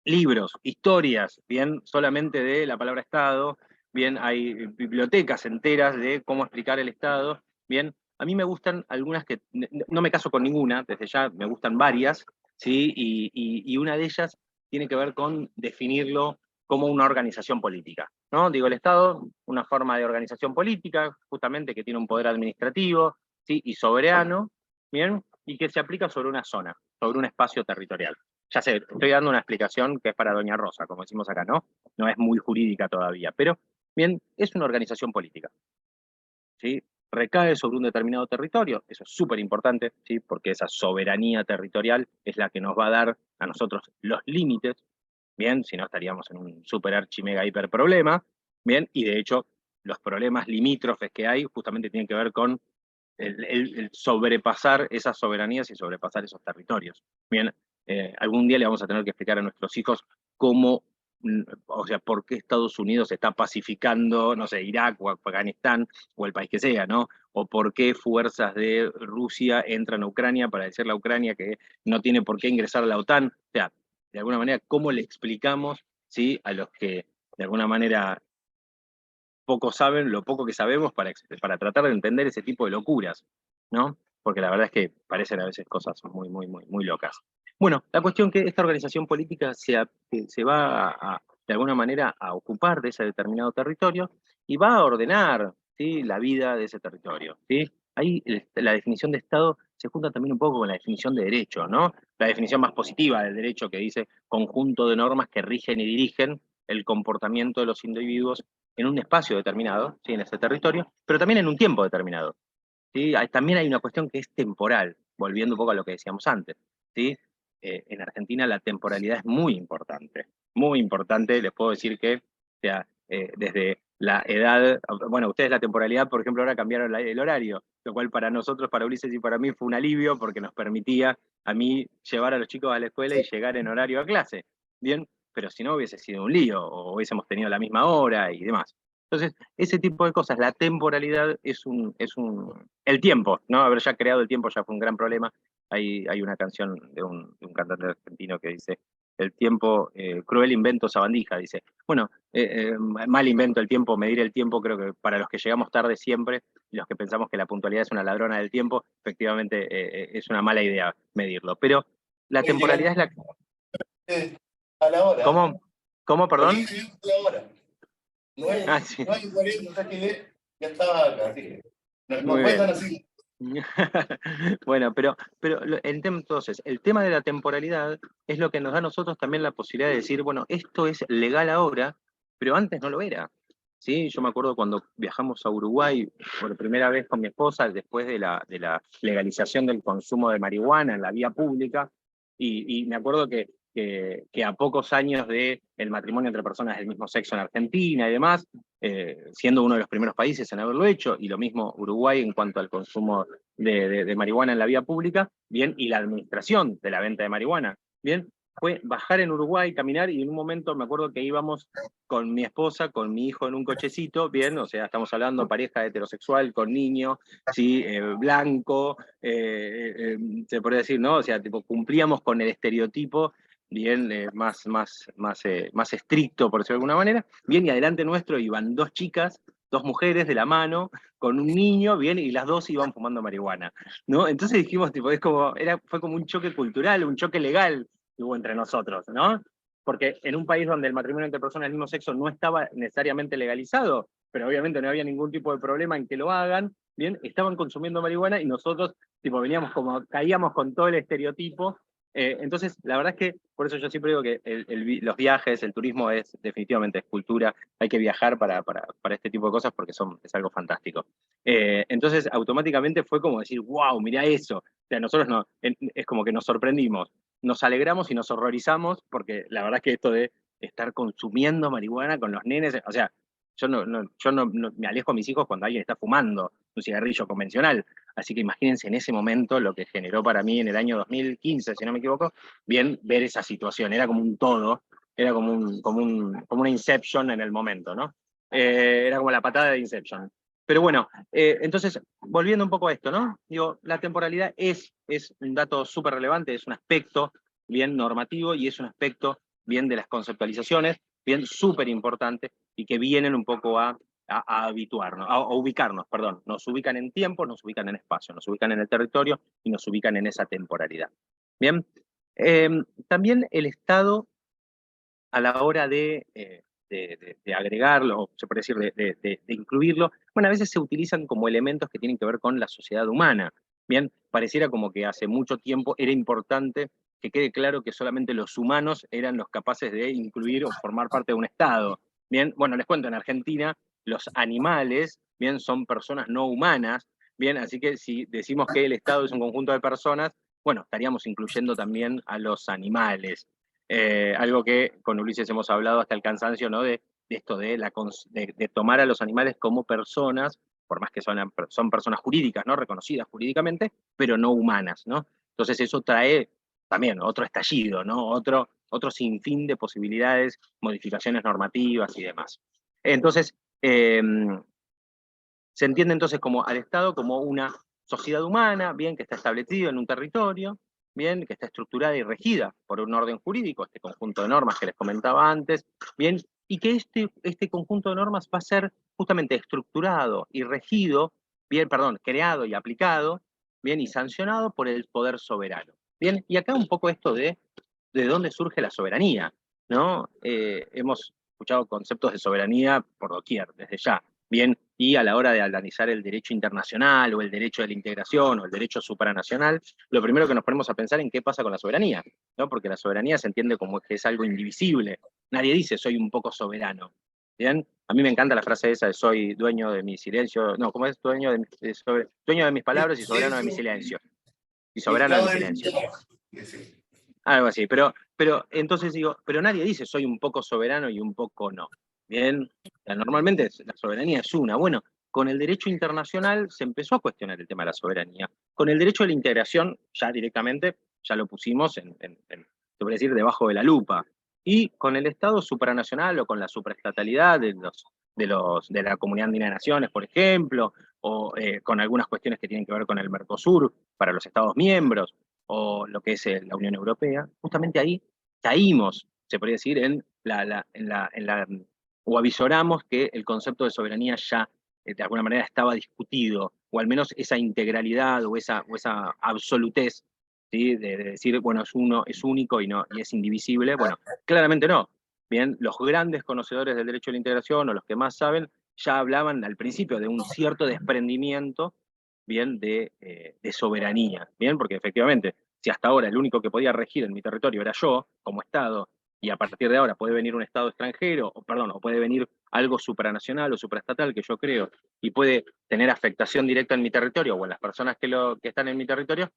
libros, historias, bien, solamente de la palabra Estado, bien, hay bibliotecas enteras de cómo explicar el Estado, bien, a mí me gustan algunas que, no me caso con ninguna, desde ya me gustan varias, ¿sí? Y una de ellas tiene que ver con definirlo como una organización política, ¿no? Digo, el Estado, una forma de organización política, justamente que tiene un poder administrativo, ¿sí? Y soberano, bien, y que se aplica sobre una zona, sobre un espacio territorial. Ya sé, estoy dando una explicación que es para Doña Rosa, como decimos acá, ¿no? No es muy jurídica todavía, pero bien, es una organización política, ¿sí? Recae sobre un determinado territorio, eso es súper importante, ¿sí? Porque esa soberanía territorial es la que nos va a dar a nosotros los límites, bien, si no estaríamos en un super archi mega hiper problema, bien, y de hecho los problemas limítrofes que hay justamente tienen que ver con el sobrepasar esas soberanías y sobrepasar esos territorios. Bien, algún día le vamos a tener que explicar a nuestros hijos cómo, o sea, por qué Estados Unidos está pacificando, no sé, Irak o Afganistán o el país que sea, ¿no? O por qué fuerzas de Rusia entran a Ucrania para decirle a Ucrania que no tiene por qué ingresar a la OTAN. O sea, de alguna manera, ¿cómo le explicamos, ¿sí? A los que de alguna manera poco saben, lo poco que sabemos para tratar de entender ese tipo de locuras, ¿no? Porque la verdad es que parecen a veces cosas muy, muy, muy, muy locas. Bueno, la cuestión que esta organización política se va de alguna manera a ocupar de ese determinado territorio y va a ordenar, ¿sí? La vida de ese territorio, ¿sí? Ahí la definición de Estado se junta también un poco con la definición de derecho, ¿no? La definición más positiva del derecho que dice conjunto de normas que rigen y dirigen el comportamiento de los individuos en un espacio determinado, ¿sí? En ese territorio, pero también en un tiempo determinado. ¿Sí? También hay una cuestión que es temporal, volviendo un poco a lo que decíamos antes. ¿Sí? En Argentina la temporalidad es muy importante, les puedo decir que, o sea, desde la edad, bueno, ustedes la temporalidad, por ejemplo, ahora cambiaron el horario, lo cual para nosotros, para Ulises y para mí fue un alivio porque nos permitía a mí llevar a los chicos a la escuela y llegar en horario a clase, ¿bien? Pero si no hubiese sido un lío, o hubiésemos tenido la misma hora y demás. Entonces, ese tipo de cosas, la temporalidad el tiempo, ¿no? Haber ya creado el tiempo ya fue un gran problema. Hay una canción de un cantante argentino que dice, el tiempo, cruel invento sabandija, dice. Bueno, mal invento el tiempo, medir el tiempo, creo que para los que llegamos tarde siempre, y los que pensamos que la puntualidad es una ladrona del tiempo, efectivamente es una mala idea medirlo. Pero la Llegaste temporalidad es la... a la hora. ¿Cómo? ¿Cómo, perdón? Llegaste a la hora. No hay, Ah, sí. no hay 40 que ya estaba acá, así que no, no Muy fue bien. tan así. Bueno, pero entonces, el tema de la temporalidad es lo que nos da a nosotros también la posibilidad de decir, bueno, esto es legal ahora, pero antes no lo era. ¿Sí? Yo me acuerdo cuando viajamos a Uruguay por primera vez con mi esposa, después de la legalización del consumo de marihuana en la vía pública, y me acuerdo que a pocos años de el matrimonio entre personas del mismo sexo en Argentina y demás, siendo uno de los primeros países en haberlo hecho, y lo mismo Uruguay en cuanto al consumo de marihuana en la vía pública, bien, y la administración de la venta de marihuana, bien, fue bajar en Uruguay, caminar, y en un momento me acuerdo que íbamos con mi esposa, con mi hijo en un cochecito, bien, o sea, estamos hablando pareja heterosexual con niño, sí, blanco, se podría decir, ¿no? O sea, tipo, cumplíamos con el estereotipo bien más estricto, por decirlo de alguna manera, bien, y adelante nuestro iban dos chicas, dos mujeres de la mano, con un niño, bien, y las dos iban fumando marihuana, ¿no? Entonces dijimos, tipo, fue como un choque cultural, un choque legal que hubo entre nosotros, ¿no? Porque en un país donde el matrimonio entre personas del mismo sexo no estaba necesariamente legalizado, pero obviamente no había ningún tipo de problema en que lo hagan, bien, estaban consumiendo marihuana y nosotros, tipo, veníamos como, caíamos con todo el estereotipo. Entonces, la verdad es que, por eso yo siempre digo que los viajes, el turismo es definitivamente es cultura, hay que viajar para este tipo de cosas porque es algo fantástico. Entonces, automáticamente fue como decir, wow, mirá eso. O sea, nosotros no, es como que nos sorprendimos, nos alegramos y nos horrorizamos porque la verdad es que esto de estar consumiendo marihuana con los nenes, o sea, yo no me alejo a mis hijos cuando alguien está fumando un cigarrillo convencional. Así que imagínense en ese momento lo que generó para mí en el año 2015, si no me equivoco, bien ver esa situación. Era como un todo, era como una Inception en el momento, ¿no? Era como la patada de Inception. Pero bueno, entonces, volviendo un poco a esto, ¿no? Digo, la temporalidad es un dato súper relevante, es un aspecto bien normativo y es un aspecto bien de las conceptualizaciones, bien súper importante y que vienen un poco a habituarnos, a ubicarnos, perdón. Nos ubican en tiempo, nos ubican en espacio, nos ubican en el territorio y nos ubican en esa temporalidad. Bien, también el Estado a la hora de agregarlo, se puede decir, de incluirlo, bueno, a veces se utilizan como elementos que tienen que ver con la sociedad humana. Bien, pareciera como que hace mucho tiempo era importante que quede claro que solamente los humanos eran los capaces de incluir o formar parte de un Estado. Bien, bueno, les cuento, en Argentina los animales, bien, son personas no humanas, bien, así que si decimos que el Estado es un conjunto de personas, bueno, estaríamos incluyendo también a los animales. Algo que con Ulises hemos hablado hasta el cansancio, ¿no? De esto de tomar a los animales como personas, por más que son personas jurídicas, ¿no? Reconocidas jurídicamente, pero no humanas, ¿no? Entonces eso trae también otro estallido, ¿no? Otro sinfín de posibilidades, modificaciones normativas y demás. Entonces, se entiende entonces como al Estado como una sociedad humana, bien, que está establecido en un territorio, bien, que está estructurada y regida por un orden jurídico, este conjunto de normas que les comentaba antes, bien, y que este conjunto de normas va a ser justamente estructurado y regido, bien, perdón, creado y aplicado, bien, y sancionado por el poder soberano. Bien, y acá un poco esto de dónde surge la soberanía, ¿no? Hemos escuchado conceptos de soberanía por doquier, desde ya, bien, y a la hora de analizar el derecho internacional o el derecho de la integración o el derecho supranacional, lo primero que nos ponemos a pensar en qué pasa con la soberanía, ¿no? Porque la soberanía se entiende como que es algo indivisible. Nadie dice soy un poco soberano, ¿bien? A mí me encanta la frase esa de soy dueño de mi silencio, no, ¿cómo es? Dueño de mis palabras y soberano de mi silencio. Y Y soberano de mi esclavo del silencio. sistema. Sí. Algo así, pero entonces digo, pero nadie dice soy un poco soberano y un poco no. Bien, normalmente la soberanía es una. Bueno, con el derecho internacional se empezó a cuestionar el tema de la soberanía. Con el derecho de la integración, ya directamente, ya lo pusimos se puede decir, debajo de la lupa. Y con el Estado supranacional o con la supraestatalidad de la Comunidad Andina de Naciones, por ejemplo, o con algunas cuestiones que tienen que ver con el Mercosur para los Estados miembros, o lo que es la Unión Europea, justamente ahí caímos, se podría decir, o avisoramos que el concepto de soberanía ya de alguna manera estaba discutido, o al menos esa integralidad o esa absolutez, ¿sí? De decir, bueno, es único y es indivisible. Bueno, claramente no. bien, los grandes conocedores del derecho a la integración, o los que más saben, ya hablaban al principio de un cierto desprendimiento, bien, de soberanía, bien, porque efectivamente, si hasta ahora el único que podía regir en mi territorio era yo, como Estado, y a partir de ahora puede venir un Estado extranjero, o perdón, o puede venir algo supranacional o supraestatal que yo creo, y puede tener afectación directa en mi territorio o en las personas que están en mi territorio,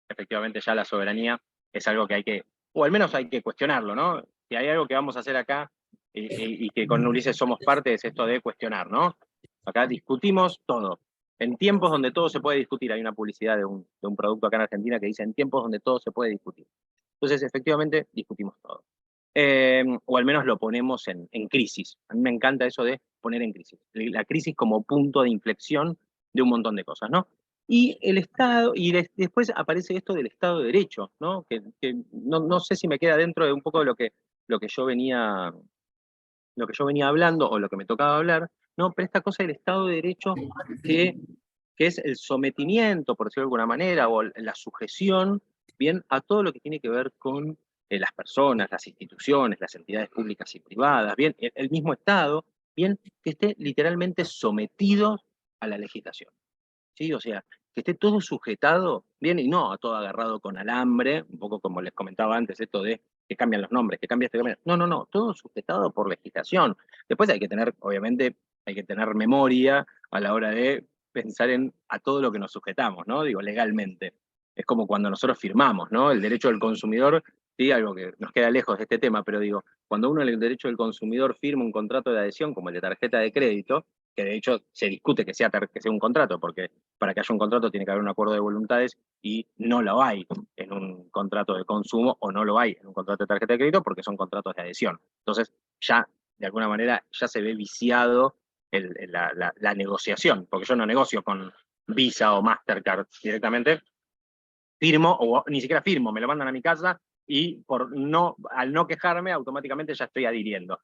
efectivamente ya la soberanía es algo que hay que, o al menos hay que cuestionarlo, ¿no? Si hay algo que vamos a hacer acá, y que con Ulises somos parte, es esto de cuestionar, ¿no? Acá discutimos todo. En tiempos donde todo se puede discutir, hay una publicidad de un producto acá en Argentina que dice en tiempos donde todo se puede discutir. Entonces, efectivamente, discutimos todo. O al menos lo ponemos en crisis. A mí me encanta eso de poner en crisis. La crisis como punto de inflexión de un montón de cosas, ¿no? Y el Estado, y después aparece esto del Estado de Derecho, ¿no? Que no sé si me queda dentro de un poco de lo que yo venía hablando o lo que me tocaba hablar, ¿no? Pero esta cosa del Estado de Derecho que, que es el sometimiento, por decirlo de alguna manera, o la sujeción, bien, a todo lo que tiene que ver con las personas, las instituciones, las entidades públicas y privadas, bien, el mismo Estado, bien, que esté literalmente sometido a la legislación. ¿Sí? O sea, que esté todo sujetado, bien, y no todo agarrado con alambre, un poco como les comentaba antes, esto de que cambian los nombres, que cambia este, cambia. No, todo sujetado por legislación. Después hay que tener, obviamente, hay que tener memoria a la hora de pensar a todo lo que nos sujetamos, ¿no? Digo, legalmente. Es como cuando nosotros firmamos, ¿no? El derecho del consumidor, sí, algo que nos queda lejos de este tema, pero digo, cuando uno en el derecho del consumidor firma un contrato de adhesión, como el de tarjeta de crédito, que de hecho se discute que sea un contrato, porque para que haya un contrato tiene que haber un acuerdo de voluntades y no lo hay en un contrato de consumo o no lo hay en un contrato de tarjeta de crédito porque son contratos de adhesión. Entonces ya, de alguna manera, ya se ve viciado la negociación, porque yo no negocio con Visa o Mastercard directamente, firmo o ni siquiera firmo, me lo mandan a mi casa y al no quejarme automáticamente ya estoy adhiriendo.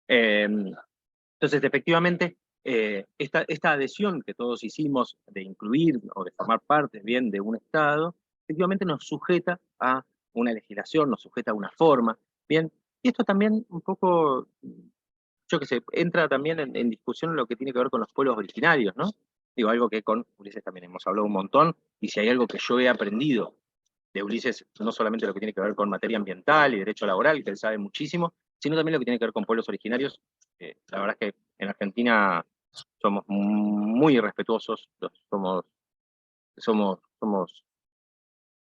Entonces, efectivamente, esta adhesión que todos hicimos de incluir o de formar parte bien de un Estado, efectivamente nos sujeta a una legislación, nos sujeta a una forma, bien, y esto también un poco, yo qué sé, entra también en discusión lo que tiene que ver con los pueblos originarios, ¿no? Digo, algo que con Ulises también hemos hablado un montón, y si hay algo que yo he aprendido de Ulises, no solamente lo que tiene que ver con materia ambiental y derecho laboral, que él sabe muchísimo, sino también lo que tiene que ver con pueblos originarios. La verdad es que en Argentina somos muy irrespetuosos, somos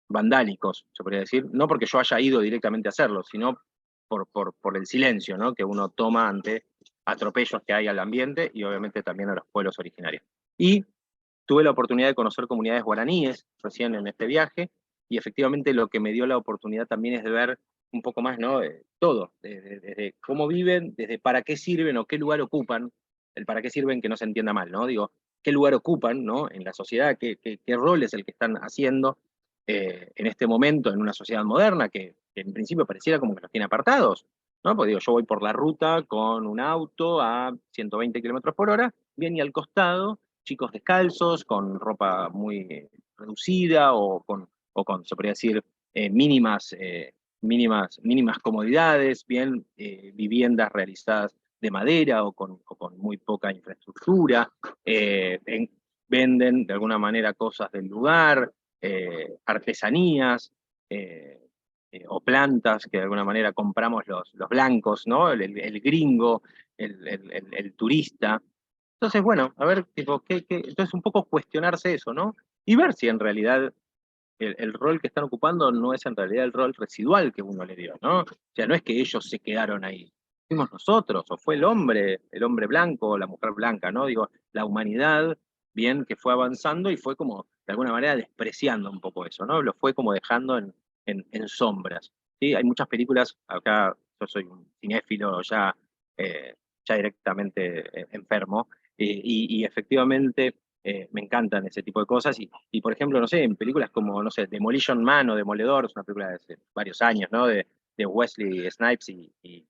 vandálicos, se podría decir, no porque yo haya ido directamente a hacerlo, sino por el silencio, ¿no? Que uno toma ante atropellos que hay al ambiente y obviamente también a los pueblos originarios. Y tuve la oportunidad de conocer comunidades guaraníes recién en este viaje, y efectivamente lo que me dio la oportunidad también es de ver un poco más, ¿no? Todo, desde cómo viven, desde para qué sirven o qué lugar ocupan, el para qué sirven que no se entienda mal, ¿no? Digo, qué lugar ocupan, ¿no? En la sociedad, qué rol es el que están haciendo en este momento en una sociedad moderna que en principio pareciera como que los tiene apartados, ¿no? Porque digo, yo voy por la ruta con un auto a 120 kilómetros por hora, bien, y al costado chicos descalzos, con ropa muy reducida o con, se podría decir, mínimas comodidades, bien, viviendas realizadas de madera o con muy poca infraestructura, venden de alguna manera cosas del lugar, artesanías, o plantas que de alguna manera compramos los blancos, ¿no? El gringo, el turista. Entonces, bueno, a ver, tipo, entonces un poco cuestionarse eso, ¿no? Y ver si en realidad el rol que están ocupando no es en realidad el rol residual que uno le dio, ¿no? O sea, no es que ellos se quedaron ahí, fuimos nosotros, o fue el hombre blanco, o la mujer blanca, ¿no? Digo, la humanidad, bien, que fue avanzando y fue como, de alguna manera, despreciando un poco eso, ¿no? Lo fue como dejando en sombras, ¿sí? Hay muchas películas, acá yo soy un cinéfilo ya directamente enfermo, y efectivamente me encantan ese tipo de cosas. Y, por ejemplo, no sé, en películas como, no sé, Demolition Man o Demoledor, es una película de hace varios años, ¿no? De Wesley Snipes y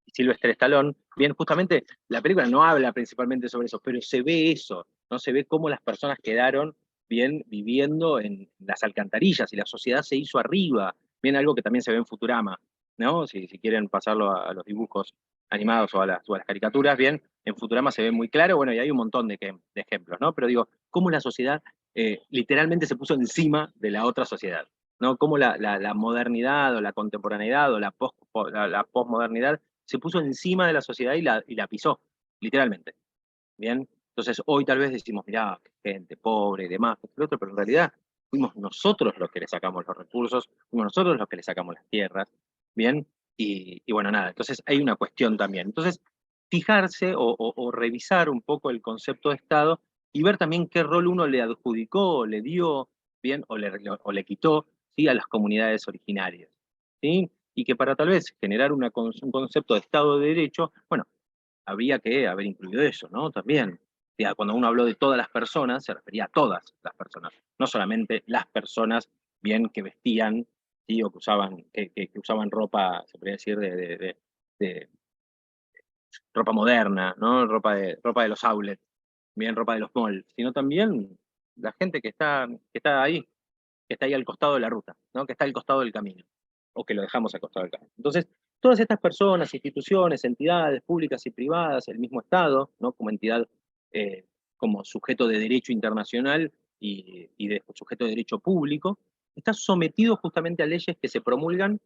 Sylvester Stallone. Bien, justamente la película no habla principalmente sobre eso, pero se ve eso, ¿no? Se ve cómo las personas quedaron bien viviendo en las alcantarillas y la sociedad se hizo arriba. Bien, algo que también se ve en Futurama. ¿no? Si quieren pasarlo a los dibujos animados o a las caricaturas, bien, en Futurama se ve muy claro, bueno, y hay un montón de ejemplos, ¿no? Pero digo, cómo la sociedad literalmente se puso encima de la otra sociedad, ¿no? Cómo la modernidad o la contemporaneidad o la posmodernidad se puso encima de la sociedad y la pisó, literalmente, ¿bien? Entonces, hoy tal vez decimos, mirá, gente pobre y demás, esto y lo otro, pero en realidad fuimos nosotros los que le sacamos los recursos, fuimos nosotros los que le sacamos las tierras, ¿bien? Y bueno, nada, entonces hay una cuestión también. Entonces, fijarse o revisar un poco el concepto de Estado y ver también qué rol uno le adjudicó, le dio, ¿bien? O le quitó, ¿sí? A las comunidades originarias, ¿sí? Y que para tal vez generar un concepto de Estado de Derecho, bueno, habría que haber incluido eso, ¿no? También. Ya, cuando uno habló de todas las personas, se refería a todas las personas, no solamente las personas bien que vestían, ¿sí? O que usaban ropa, se podría decir, de ropa moderna, ¿no? Ropa de los outlets, bien ropa de los malls, sino también la gente que está ahí al costado de la ruta, ¿no? Que está al costado del camino, o que lo dejamos al costado del camino. Entonces, todas estas personas, instituciones, entidades públicas y privadas, el mismo Estado, ¿no? Como entidad, eh, como sujeto de derecho internacional y de sujeto de derecho público, está sometido justamente a leyes que se promulgan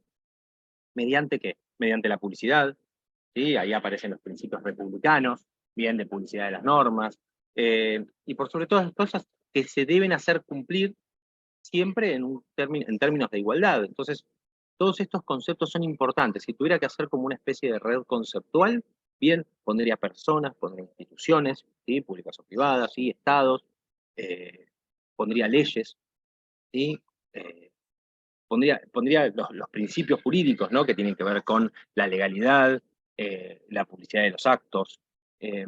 mediante ¿qué? Mediante la publicidad, ¿sí? Ahí aparecen los principios republicanos, bien de publicidad de las normas, y por sobre todas las cosas que se deben hacer cumplir siempre en términos de igualdad. Entonces, todos estos conceptos son importantes. Si tuviera que hacer como una especie de red conceptual, bien, pondría personas, pondría instituciones, ¿sí? Públicas o privadas, ¿sí? Estados, eh, pondría leyes, ¿sí? Eh, pondría los principios jurídicos, ¿no? Que tienen que ver con la legalidad, la publicidad de los actos, eh,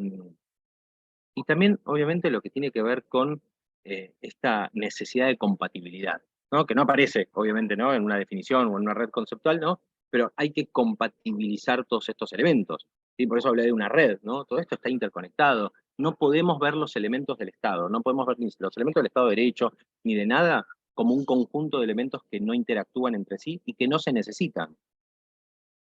y también, obviamente, lo que tiene que ver con esta necesidad de compatibilidad, ¿no? Que no aparece, obviamente, ¿no? En una definición o en una red conceptual, ¿no? Pero hay que compatibilizar todos estos elementos, ¿sí? Por eso hablé de una red, ¿no? Todo esto está interconectado. No podemos ver los elementos del Estado, no podemos ver ni los elementos del Estado de Derecho, ni de nada, como un conjunto de elementos que no interactúan entre sí y que no se necesitan.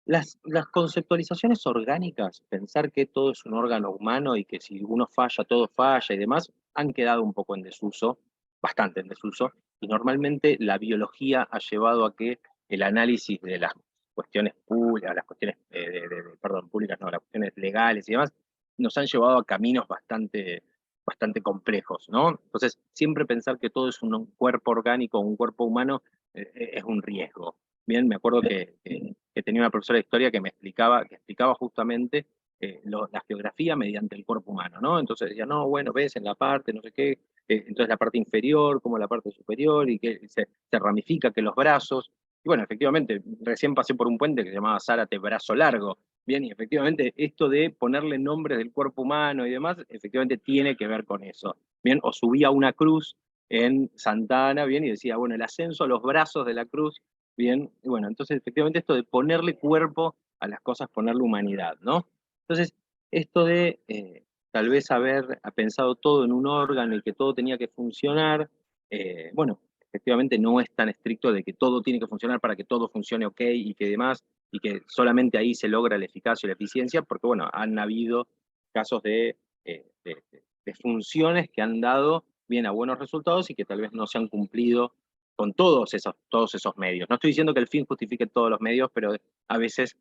Las conceptualizaciones orgánicas, pensar que todo es un órgano humano y que si uno falla, todo falla y demás, han quedado un poco en desuso, bastante en desuso, y normalmente la biología ha llevado a que el análisis de las cuestiones públicas, las cuestiones, perdón, públicas, no, las cuestiones legales y demás, nos han llevado a caminos bastante complejos, ¿no? Entonces, siempre pensar que todo es un cuerpo orgánico, un cuerpo humano, es un riesgo. Bien, me acuerdo que tenía una profesora de historia que explicaba justamente la geografía mediante el cuerpo humano, ¿no? Entonces decía, no, bueno, ves en la parte, no sé qué, entonces la parte inferior, como la parte superior, y que se ramifica, que los brazos, y bueno, efectivamente, recién pasé por un puente que se llamaba Zárate Brazo Largo, bien, y efectivamente esto de ponerle nombres del cuerpo humano y demás, efectivamente tiene que ver con eso, bien, o subía una cruz en Santa Ana, bien, y decía, bueno, el ascenso a los brazos de la cruz. Bien, y bueno, entonces efectivamente esto de ponerle cuerpo a las cosas, ponerle humanidad, ¿no? Entonces, esto de tal vez haber pensado todo en un órgano y que todo tenía que funcionar, bueno, efectivamente no es tan estricto de que todo tiene que funcionar para que todo funcione ok y que demás, y que solamente ahí se logra la eficacia y la eficiencia, porque bueno, han habido casos de funciones que han dado bien a buenos resultados y que tal vez no se han cumplido con todos esos medios. No estoy diciendo que el fin justifique todos los medios, pero a veces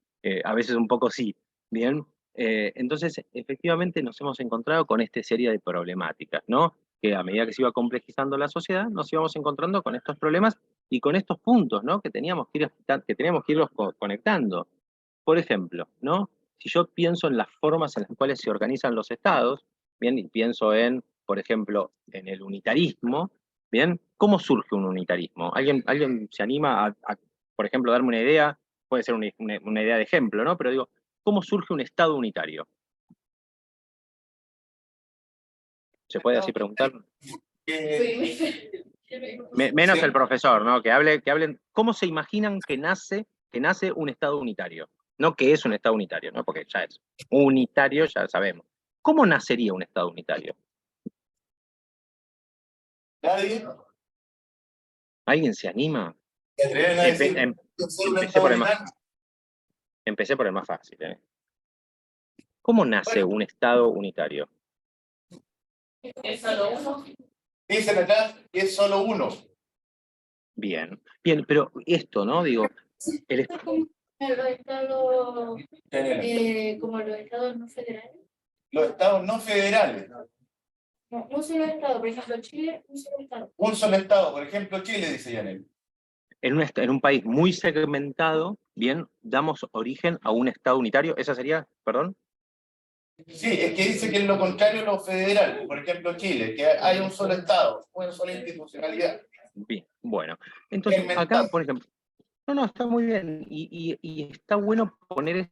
un poco sí. Bien, entonces efectivamente nos hemos encontrado con esta serie de problemáticas, ¿no? Que a medida que se iba complejizando la sociedad, nos íbamos encontrando con estos problemas y con estos puntos, ¿no? Que teníamos que irlos conectando. Por ejemplo, ¿no? Si yo pienso en las formas en las cuales se organizan los estados, bien, y pienso en, por ejemplo, en el unitarismo, bien, ¿cómo surge un unitarismo? ¿Alguien se anima por ejemplo, darme una idea? Puede ser una idea de ejemplo, ¿no? Pero digo, ¿cómo surge un estado unitario? ¿Se puede así preguntar? Menos el profesor, ¿no? Que hablen, ¿cómo se imaginan que nace un estado unitario? No que es un estado unitario, ¿no? Porque ya es unitario, ya sabemos. ¿Cómo nacería un estado unitario? ¿Nadie? ¿Alguien se anima? ¿Se atreven a decir Em- que es un Empecé estado por el más. unitario? Empecé por el más fácil. ¿Cómo nace un Estado unitario? Es solo uno. Dicen acá que es solo uno. Bien, bien, pero esto, ¿no? Digo, el, Como los estados, Daniel, como los estados no federales. los estados no federales. No, un solo estado, por ejemplo, Chile, un solo estado. Un solo estado, por ejemplo, Chile, dice Yanel. en un país muy segmentado, bien, damos origen a un Estado unitario. ¿Esa sería, perdón? Sí, es que dice que es lo contrario a lo federal. Por ejemplo, Chile, que hay un solo estado, una sola institucionalidad. Bien, bueno. Entonces, acá, por ejemplo, no, está muy bien. Y está bueno poner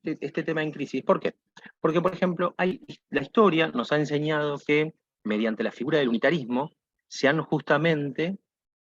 este tema en crisis. ¿Por qué? Porque, por ejemplo, la historia nos ha enseñado que mediante la figura del unitarismo se han justamente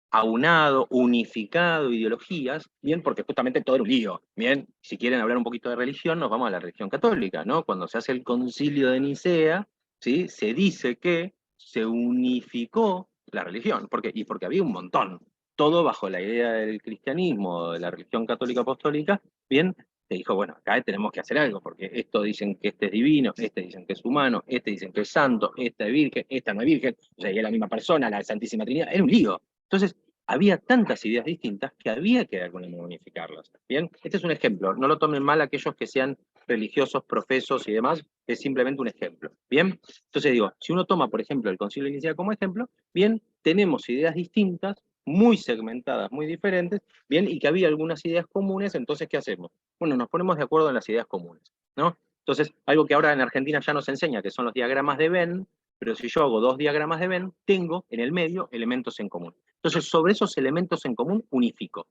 aunado, unificado ideologías, bien, porque justamente todo era un lío, bien, si quieren hablar un poquito de religión, nos vamos a la religión católica, ¿no? Cuando se hace el concilio de Nicea, ¿sí? Se dice que se unificó la religión, porque había un montón, todo bajo la idea del cristianismo, de la religión católica apostólica, bien, se dijo, bueno, acá tenemos que hacer algo, porque esto dicen que este es divino, este dicen que es humano, este dicen que es santo, esta es virgen, esta no es virgen, o sea, y es la misma persona, la Santísima Trinidad, era un lío. Entonces, había tantas ideas distintas que había que de alguna manera unificarlas. Bien, este es un ejemplo, no lo tomen mal aquellos que sean religiosos, profesos y demás, es simplemente un ejemplo. Bien, entonces digo, si uno toma, por ejemplo, el Concilio de Nicea como ejemplo, bien, tenemos ideas distintas, muy segmentadas, muy diferentes, bien, y que había algunas ideas comunes, entonces, ¿qué hacemos? Bueno, nos ponemos de acuerdo en las ideas comunes, ¿no? Entonces, algo que ahora en Argentina ya nos enseña, que son los diagramas de Venn, pero si yo hago 2 diagramas de Venn, tengo en el medio elementos en común. Entonces, sobre esos elementos en común, unifico.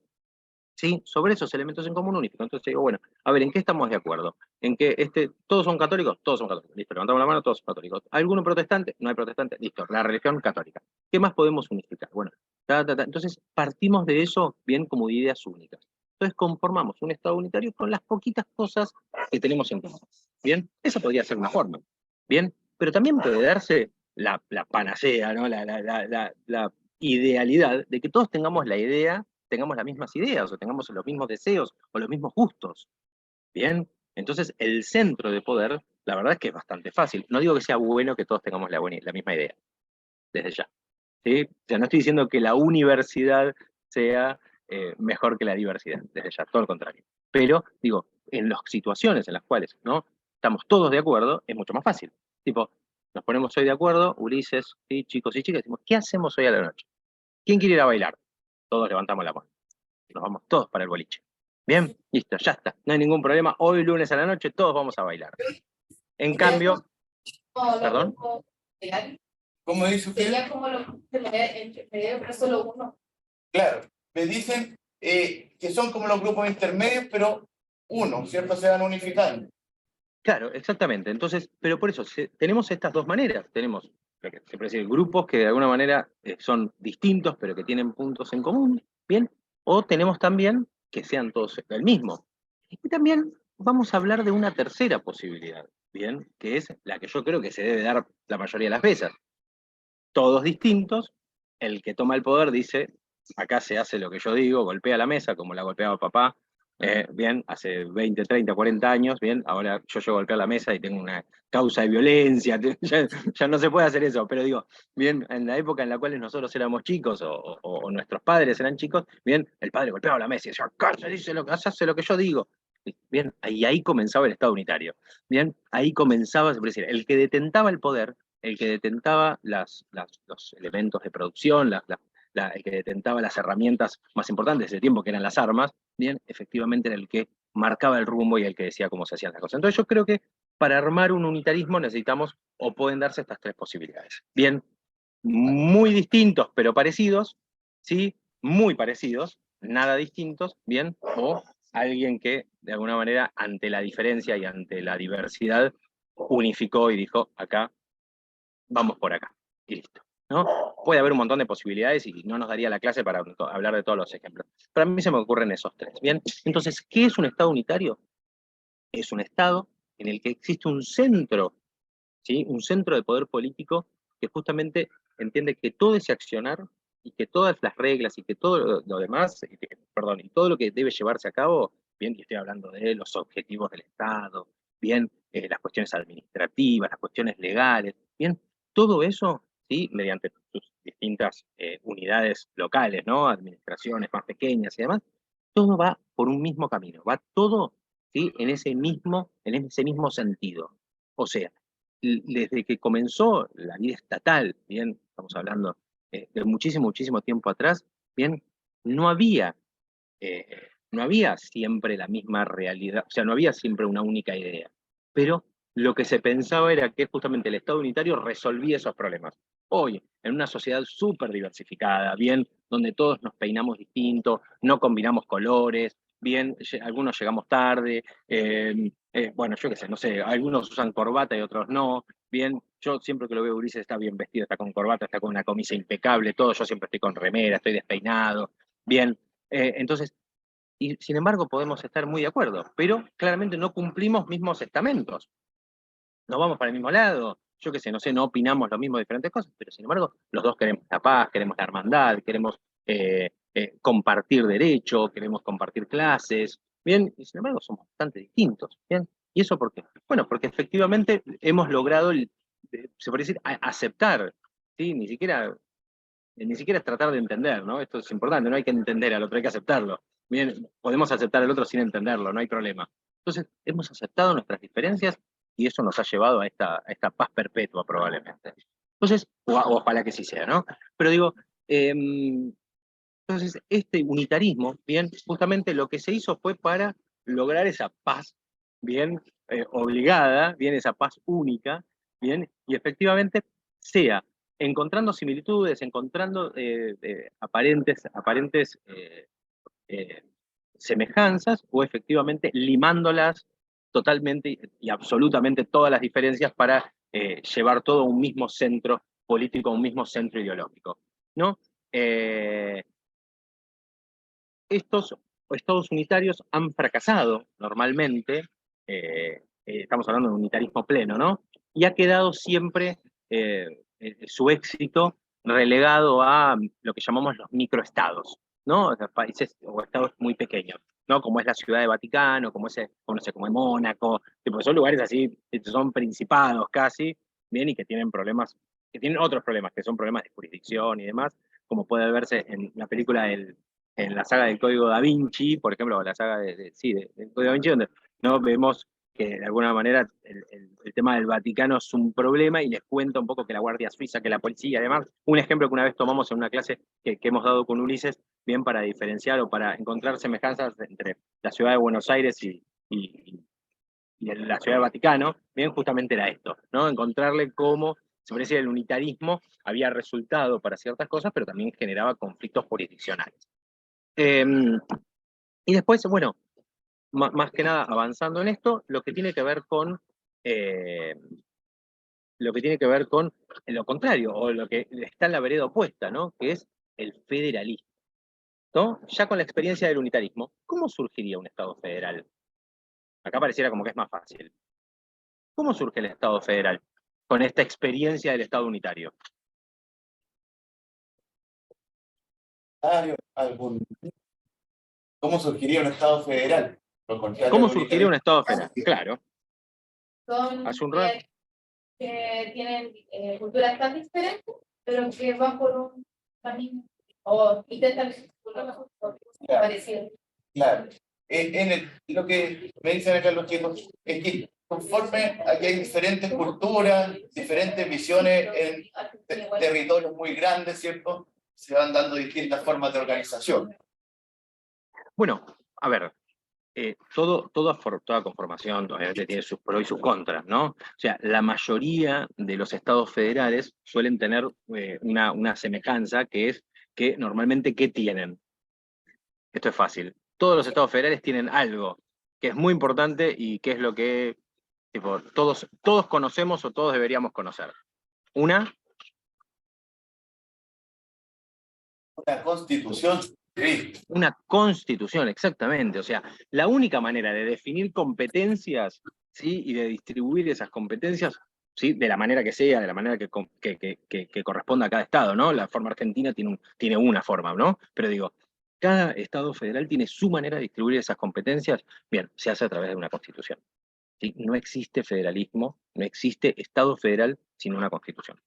¿Sí? Sobre esos elementos en común, unifico. Entonces digo, bueno, a ver, ¿en qué estamos de acuerdo? ¿En que todos son católicos? Todos son católicos. Listo, levantamos la mano, todos son católicos. ¿Alguno protestante? No hay protestante. Listo, la religión católica. ¿Qué más podemos unificar? Bueno, entonces partimos de eso bien como de ideas únicas. Entonces conformamos un Estado unitario con las poquitas cosas que tenemos en común. ¿Bien? Esa podría ser una forma. ¿Bien? Pero también puede darse la panacea, ¿no? La idealidad de que todos tengamos la idea, tengamos las mismas ideas, o tengamos los mismos deseos, o los mismos gustos. ¿Bien? Entonces, el centro de poder, la verdad es que es bastante fácil. No digo que sea bueno que todos tengamos la misma idea, desde ya. ¿Sí? O sea, no estoy diciendo que la universidad sea mejor que la diversidad, desde ya, todo lo contrario. Pero, digo, en las situaciones en las cuales ¿no? estamos todos de acuerdo, es mucho más fácil. Tipo, nos ponemos hoy de acuerdo, Ulises, ¿sí? Chicos y chicas, decimos, ¿qué hacemos hoy a la noche? ¿Quién quiere ir a bailar? Todos levantamos la mano. Nos vamos todos para el boliche. Bien, listo, ya está. No hay ningún problema. Hoy lunes a la noche todos vamos a bailar. En cambio, ¿perdón? ¿Cómo dice usted? Sería como los intermedios, pero solo uno. Claro, me dicen que son como los grupos intermedios, pero uno, ¿cierto? Se van unificando. Claro, exactamente. Entonces, pero por eso, tenemos estas dos maneras. Tenemos, lo que se puede decir, grupos que de alguna manera son distintos, pero que tienen puntos en común, ¿bien? O tenemos también que sean todos el mismo. Y también vamos a hablar de una tercera posibilidad, ¿bien? Que es la que yo creo que se debe dar la mayoría de las veces. Todos distintos, el que toma el poder dice, acá se hace lo que yo digo, golpea la mesa, como la golpeaba papá, bien, hace 20, 30, 40 años, bien, ahora yo llego a golpear la mesa y tengo una causa de violencia, ya no se puede hacer eso, pero digo, bien, en la época en la cual nosotros éramos chicos o nuestros padres eran chicos, bien, el padre golpeaba la mesa y decía, acá se dice hace lo que yo digo. Bien, y ahí comenzaba el Estado unitario. Bien, ahí comenzaba, es decir, el que detentaba el poder, el que detentaba los elementos de producción, el que detentaba las herramientas más importantes de ese tiempo, que eran las armas, bien, efectivamente era el que marcaba el rumbo y el que decía cómo se hacían las cosas. Entonces yo creo que para armar un unitarismo necesitamos, o pueden darse estas tres posibilidades. Bien, muy distintos pero parecidos, ¿sí? Muy parecidos, nada distintos, bien, o alguien que de alguna manera ante la diferencia y ante la diversidad unificó y dijo, acá, vamos por acá, y listo. ¿No? Puede haber un montón de posibilidades y no nos daría la clase para hablar de todos los ejemplos. Pero a mí se me ocurren esos tres. Bien, entonces, ¿qué es un Estado unitario? Es un Estado en el que existe un centro, ¿sí? Un centro de poder político que justamente entiende que todo ese accionar y que todas las reglas y que todo lo demás, y todo lo que debe llevarse a cabo bien, y estoy hablando de los objetivos del Estado, bien, las cuestiones administrativas, las cuestiones legales, bien, todo eso, ¿sí? Mediante sus distintas unidades locales, ¿no? Administraciones más pequeñas y demás, todo va por un mismo camino, va todo, ¿sí? En ese mismo sentido. O sea, desde que comenzó la vida estatal, bien, estamos hablando de muchísimo, muchísimo tiempo atrás, bien, no había, eh, no había siempre la misma realidad, o sea, no había siempre una única idea, pero lo que se pensaba era que justamente el Estado unitario resolvía esos problemas. Hoy, en una sociedad súper diversificada, bien, donde todos nos peinamos distinto, no combinamos colores, bien, algunos llegamos tarde, bueno, yo qué sé, no sé, algunos usan corbata y otros no, bien, yo siempre que lo veo a Ulises está bien vestido, está con corbata, está con una camisa impecable, todo, yo siempre estoy con remera, estoy despeinado, bien, entonces, y sin embargo podemos estar muy de acuerdo, pero claramente no cumplimos mismos estamentos, no vamos para el mismo lado, yo qué sé, no sé, no opinamos lo mismo de diferentes cosas, pero sin embargo los dos queremos la paz, queremos la hermandad, queremos compartir derechos, queremos compartir clases, bien, y sin embargo somos bastante distintos, bien, ¿y eso por qué? Bueno, porque efectivamente hemos logrado, se puede decir, aceptar, ¿sí? Ni siquiera es tratar de entender, ¿no? Esto es importante, no hay que entender al otro, hay que aceptarlo. Bien, podemos aceptar al otro sin entenderlo, no hay problema. Entonces, hemos aceptado nuestras diferencias y eso nos ha llevado a esta paz perpetua, probablemente. Entonces, ojalá que sí sea, ¿no? Pero digo, entonces, este unitarismo, bien, justamente lo que se hizo fue para lograr esa paz, bien, obligada, bien, esa paz única, bien, y efectivamente sea encontrando similitudes, encontrando aparentes eh, semejanzas, o efectivamente limándolas totalmente y absolutamente todas las diferencias para llevar todo a un mismo centro político, a un mismo centro ideológico, ¿no? Estos estados unitarios han fracasado normalmente, estamos hablando de unitarismo pleno, ¿no? Y ha quedado siempre su éxito relegado a lo que llamamos los microestados, ¿no? O sea, países o estados muy pequeños, ¿no? Como es la Ciudad de Vaticano, como es, no sé, como es Mónaco, tipo, son lugares así, son principados casi, bien, y que tienen problemas, que tienen otros problemas, que son problemas de jurisdicción y demás, como puede verse en la película en la saga del Código Da Vinci, por ejemplo, la saga del Código Da Vinci, donde no vemos que de alguna manera el tema del Vaticano es un problema y les cuenta un poco que la Guardia Suiza, que la policía, además, un ejemplo que una vez tomamos en una clase que hemos dado con Ulises, bien para diferenciar o para encontrar semejanzas entre la ciudad de Buenos Aires y la ciudad del Vaticano, bien, justamente era esto, ¿no? Encontrarle cómo, se puede decir, el unitarismo había resultado para ciertas cosas, pero también generaba conflictos jurisdiccionales. Y después, bueno, más que nada avanzando en esto, lo que tiene que ver con lo contrario, o lo que está en la vereda opuesta, ¿no? Que es el federalismo, ¿no? Ya con la experiencia del unitarismo, ¿cómo surgiría un Estado federal? Acá pareciera como que es más fácil. ¿Cómo surge el Estado federal con esta experiencia del Estado unitario? ¿Algún ¿Cómo surgiría un Estado federal? Lo contrario ¿Cómo al surgiría un unitarismo. Estado federal? Claro, Son hace un rato. que tienen culturas tan diferentes, pero que van por un camino o intentan parecido. Claro. Lo que me dicen acá los chicos es que conforme aquí hay diferentes culturas, diferentes visiones en territorios muy grandes, ¿cierto? Se van dando distintas formas de organización. Bueno, a ver, toda conformación obviamente tiene sus pros y sus contras, ¿no? O sea, la mayoría de los estados federales suelen tener una semejanza que es que normalmente, ¿qué tienen? Esto es fácil. Todos los estados federales tienen algo que es muy importante y que es lo que tipo, todos conocemos o todos deberíamos conocer. Una Constitución. Sí. Una constitución, exactamente. O sea, la única manera de definir competencias, ¿sí? Y de distribuir esas competencias, ¿sí? De la manera que sea, de la manera que corresponda a cada Estado, ¿no? La forma argentina tiene una forma, ¿no? Pero digo, cada Estado federal tiene su manera de distribuir esas competencias, bien, se hace a través de una constitución. ¿Sí? No existe federalismo, no existe Estado federal sin una constitución.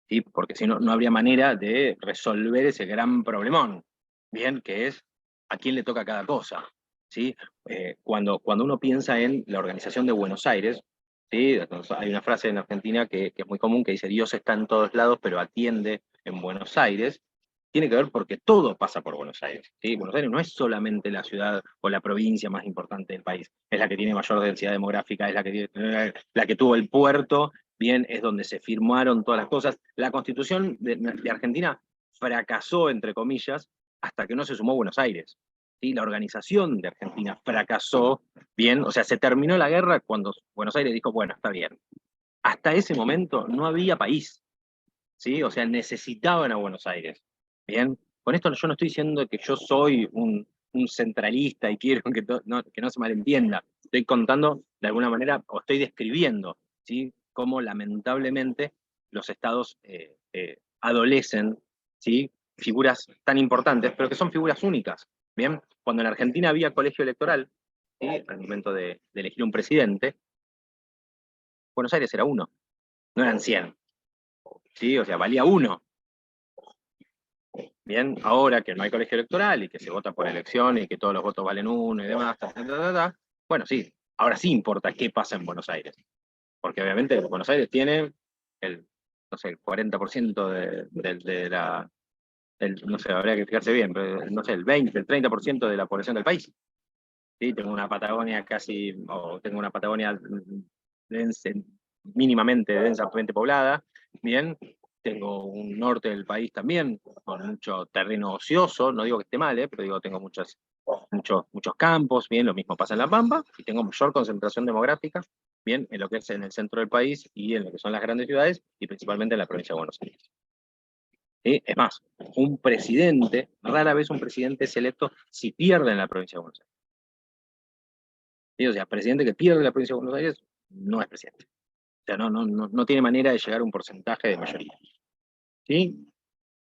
¿Sí? Porque si no, no habría manera de resolver ese gran problemón, bien, que es a quién le toca cada cosa. ¿Sí? Cuando uno piensa en la organización de Buenos Aires, ¿sí? Hay una frase en Argentina que es muy común que dice Dios está en todos lados, pero atiende en Buenos Aires. Tiene que ver porque todo pasa por Buenos Aires. ¿Sí? Buenos Aires no es solamente la ciudad o la provincia más importante del país, es la que tiene mayor densidad demográfica, es la que tuvo el puerto, bien, es donde se firmaron todas las cosas. La Constitución de Argentina fracasó, entre comillas, hasta que no se sumó Buenos Aires. ¿Sí? La organización de Argentina fracasó, bien, o sea, se terminó la guerra cuando Buenos Aires dijo, bueno, está bien. Hasta ese momento no había país, ¿sí? O sea, necesitaban a Buenos Aires. Bien, con esto yo no estoy diciendo que yo soy un centralista y quiero que no se malentienda. Estoy contando de alguna manera, o estoy describiendo, ¿sí? Cómo lamentablemente los estados adolecen, ¿sí? Figuras tan importantes, pero que son figuras únicas. Bien, cuando en Argentina había colegio electoral, ¿sí? Al momento de elegir un presidente, Buenos Aires era uno, no eran 100. ¿Sí? O sea, valía uno. Bien, ahora que no hay colegio electoral y que se vota por elección y que todos los votos valen uno y demás, bueno, sí, ahora sí importa qué pasa en Buenos Aires. Porque obviamente Buenos Aires tiene el, no sé, el 40% de la, no sé, habría que fijarse bien, pero no sé, el 20, el 30% de la población del país. ¿Sí? Tengo una Patagonia casi, o tengo una Patagonia mínimamente densamente poblada, bien, tengo un norte del país también, con mucho terreno ocioso, no digo que esté mal, pero digo, tengo muchos campos, bien, lo mismo pasa en La Pampa, y tengo mayor concentración demográfica, bien, en lo que es en el centro del país y en lo que son las grandes ciudades, y principalmente en la provincia de Buenos Aires. ¿Sí? Es más, rara vez un presidente es electo si pierde en la provincia de Buenos Aires. ¿Sí? O sea, presidente que pierde en la provincia de Buenos Aires no es presidente. O sea, no tiene manera de llegar a un porcentaje de mayoría. ¿Sí?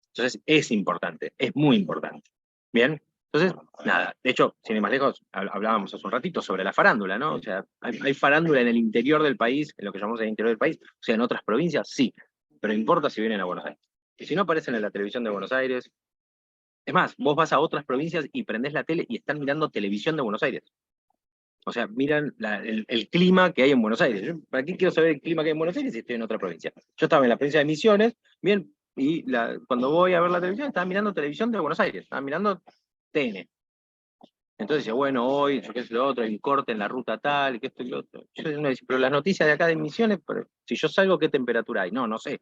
Entonces es importante, es muy importante. ¿Bien? Entonces, nada, de hecho, sin ir más lejos, hablábamos hace un ratito sobre la farándula, ¿no? O sea, hay farándula en el interior del país, en lo que llamamos el interior del país, o sea, en otras provincias, sí, pero importa si vienen a Buenos Aires. Y si no aparecen en la televisión de Buenos Aires, es más, vos vas a otras provincias y prendés la tele y están mirando televisión de Buenos Aires. O sea, miran el clima que hay en Buenos Aires. ¿Para qué quiero saber el clima que hay en Buenos Aires si estoy en otra provincia? Yo estaba en la provincia de Misiones, bien, y cuando voy a ver la televisión, estaba mirando televisión de Buenos Aires, estaba mirando TN. Entonces decía, bueno, hoy, yo qué es lo otro, hay un corte en la ruta tal, que esto y lo otro. Yo uno dice, pero las noticias de acá de Misiones, pero si yo salgo, ¿qué temperatura hay? No sé.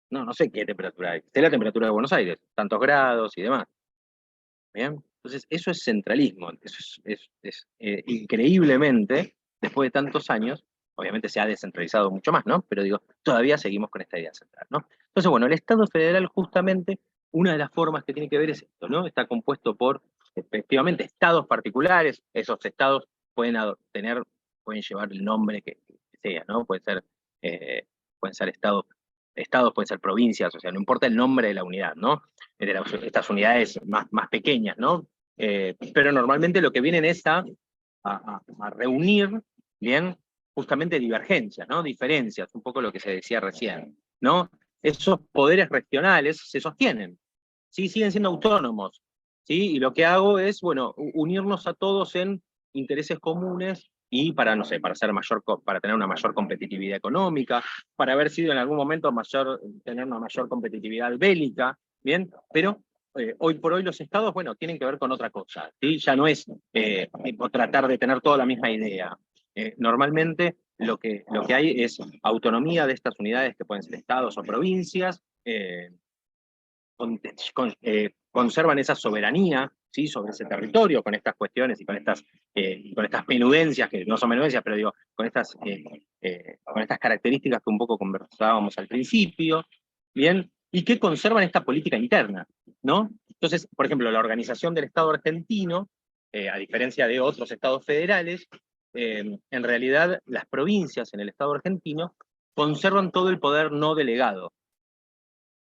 No sé qué temperatura hay. Sé la temperatura de Buenos Aires, tantos grados y demás. ¿Bien? Entonces, eso es centralismo. Eso es increíblemente, después de tantos años, obviamente se ha descentralizado mucho más, ¿no? Pero digo, todavía seguimos con esta idea central, ¿no? Entonces, bueno, el Estado federal, justamente, una de las formas que tiene que ver es esto, ¿no? Está compuesto por, efectivamente, estados particulares. Esos estados pueden llevar el nombre que sea, ¿no? Pueden ser estados, pueden ser provincias, o sea, no importa el nombre de la unidad, ¿no? De estas unidades más pequeñas, ¿no? Pero normalmente lo que vienen es a reunir, bien, justamente divergencias, ¿no? Diferencias, un poco lo que se decía recién, ¿no? Esos poderes regionales se sostienen, ¿sí? Siguen siendo autónomos, ¿sí? Y lo que hago es, bueno, unirnos a todos en intereses comunes y para, no sé, para tener una mayor competitividad económica, para haber sido en algún momento tener una mayor competitividad bélica, ¿bien? Pero hoy por hoy los estados, bueno, tienen que ver con otra cosa, ¿sí? Ya no es tratar de tener toda la misma idea. Normalmente lo que hay es autonomía de estas unidades que pueden ser estados o provincias, conservan esa soberanía, ¿sí? Sobre ese territorio con estas cuestiones y con estas menudencias, que no son menudencias, pero digo, con estas características que un poco conversábamos al principio, ¿bien? Y que conservan esta política interna, ¿no? Entonces, por ejemplo, la organización del Estado argentino, a diferencia de otros estados federales, en realidad las provincias en el Estado argentino conservan todo el poder no delegado.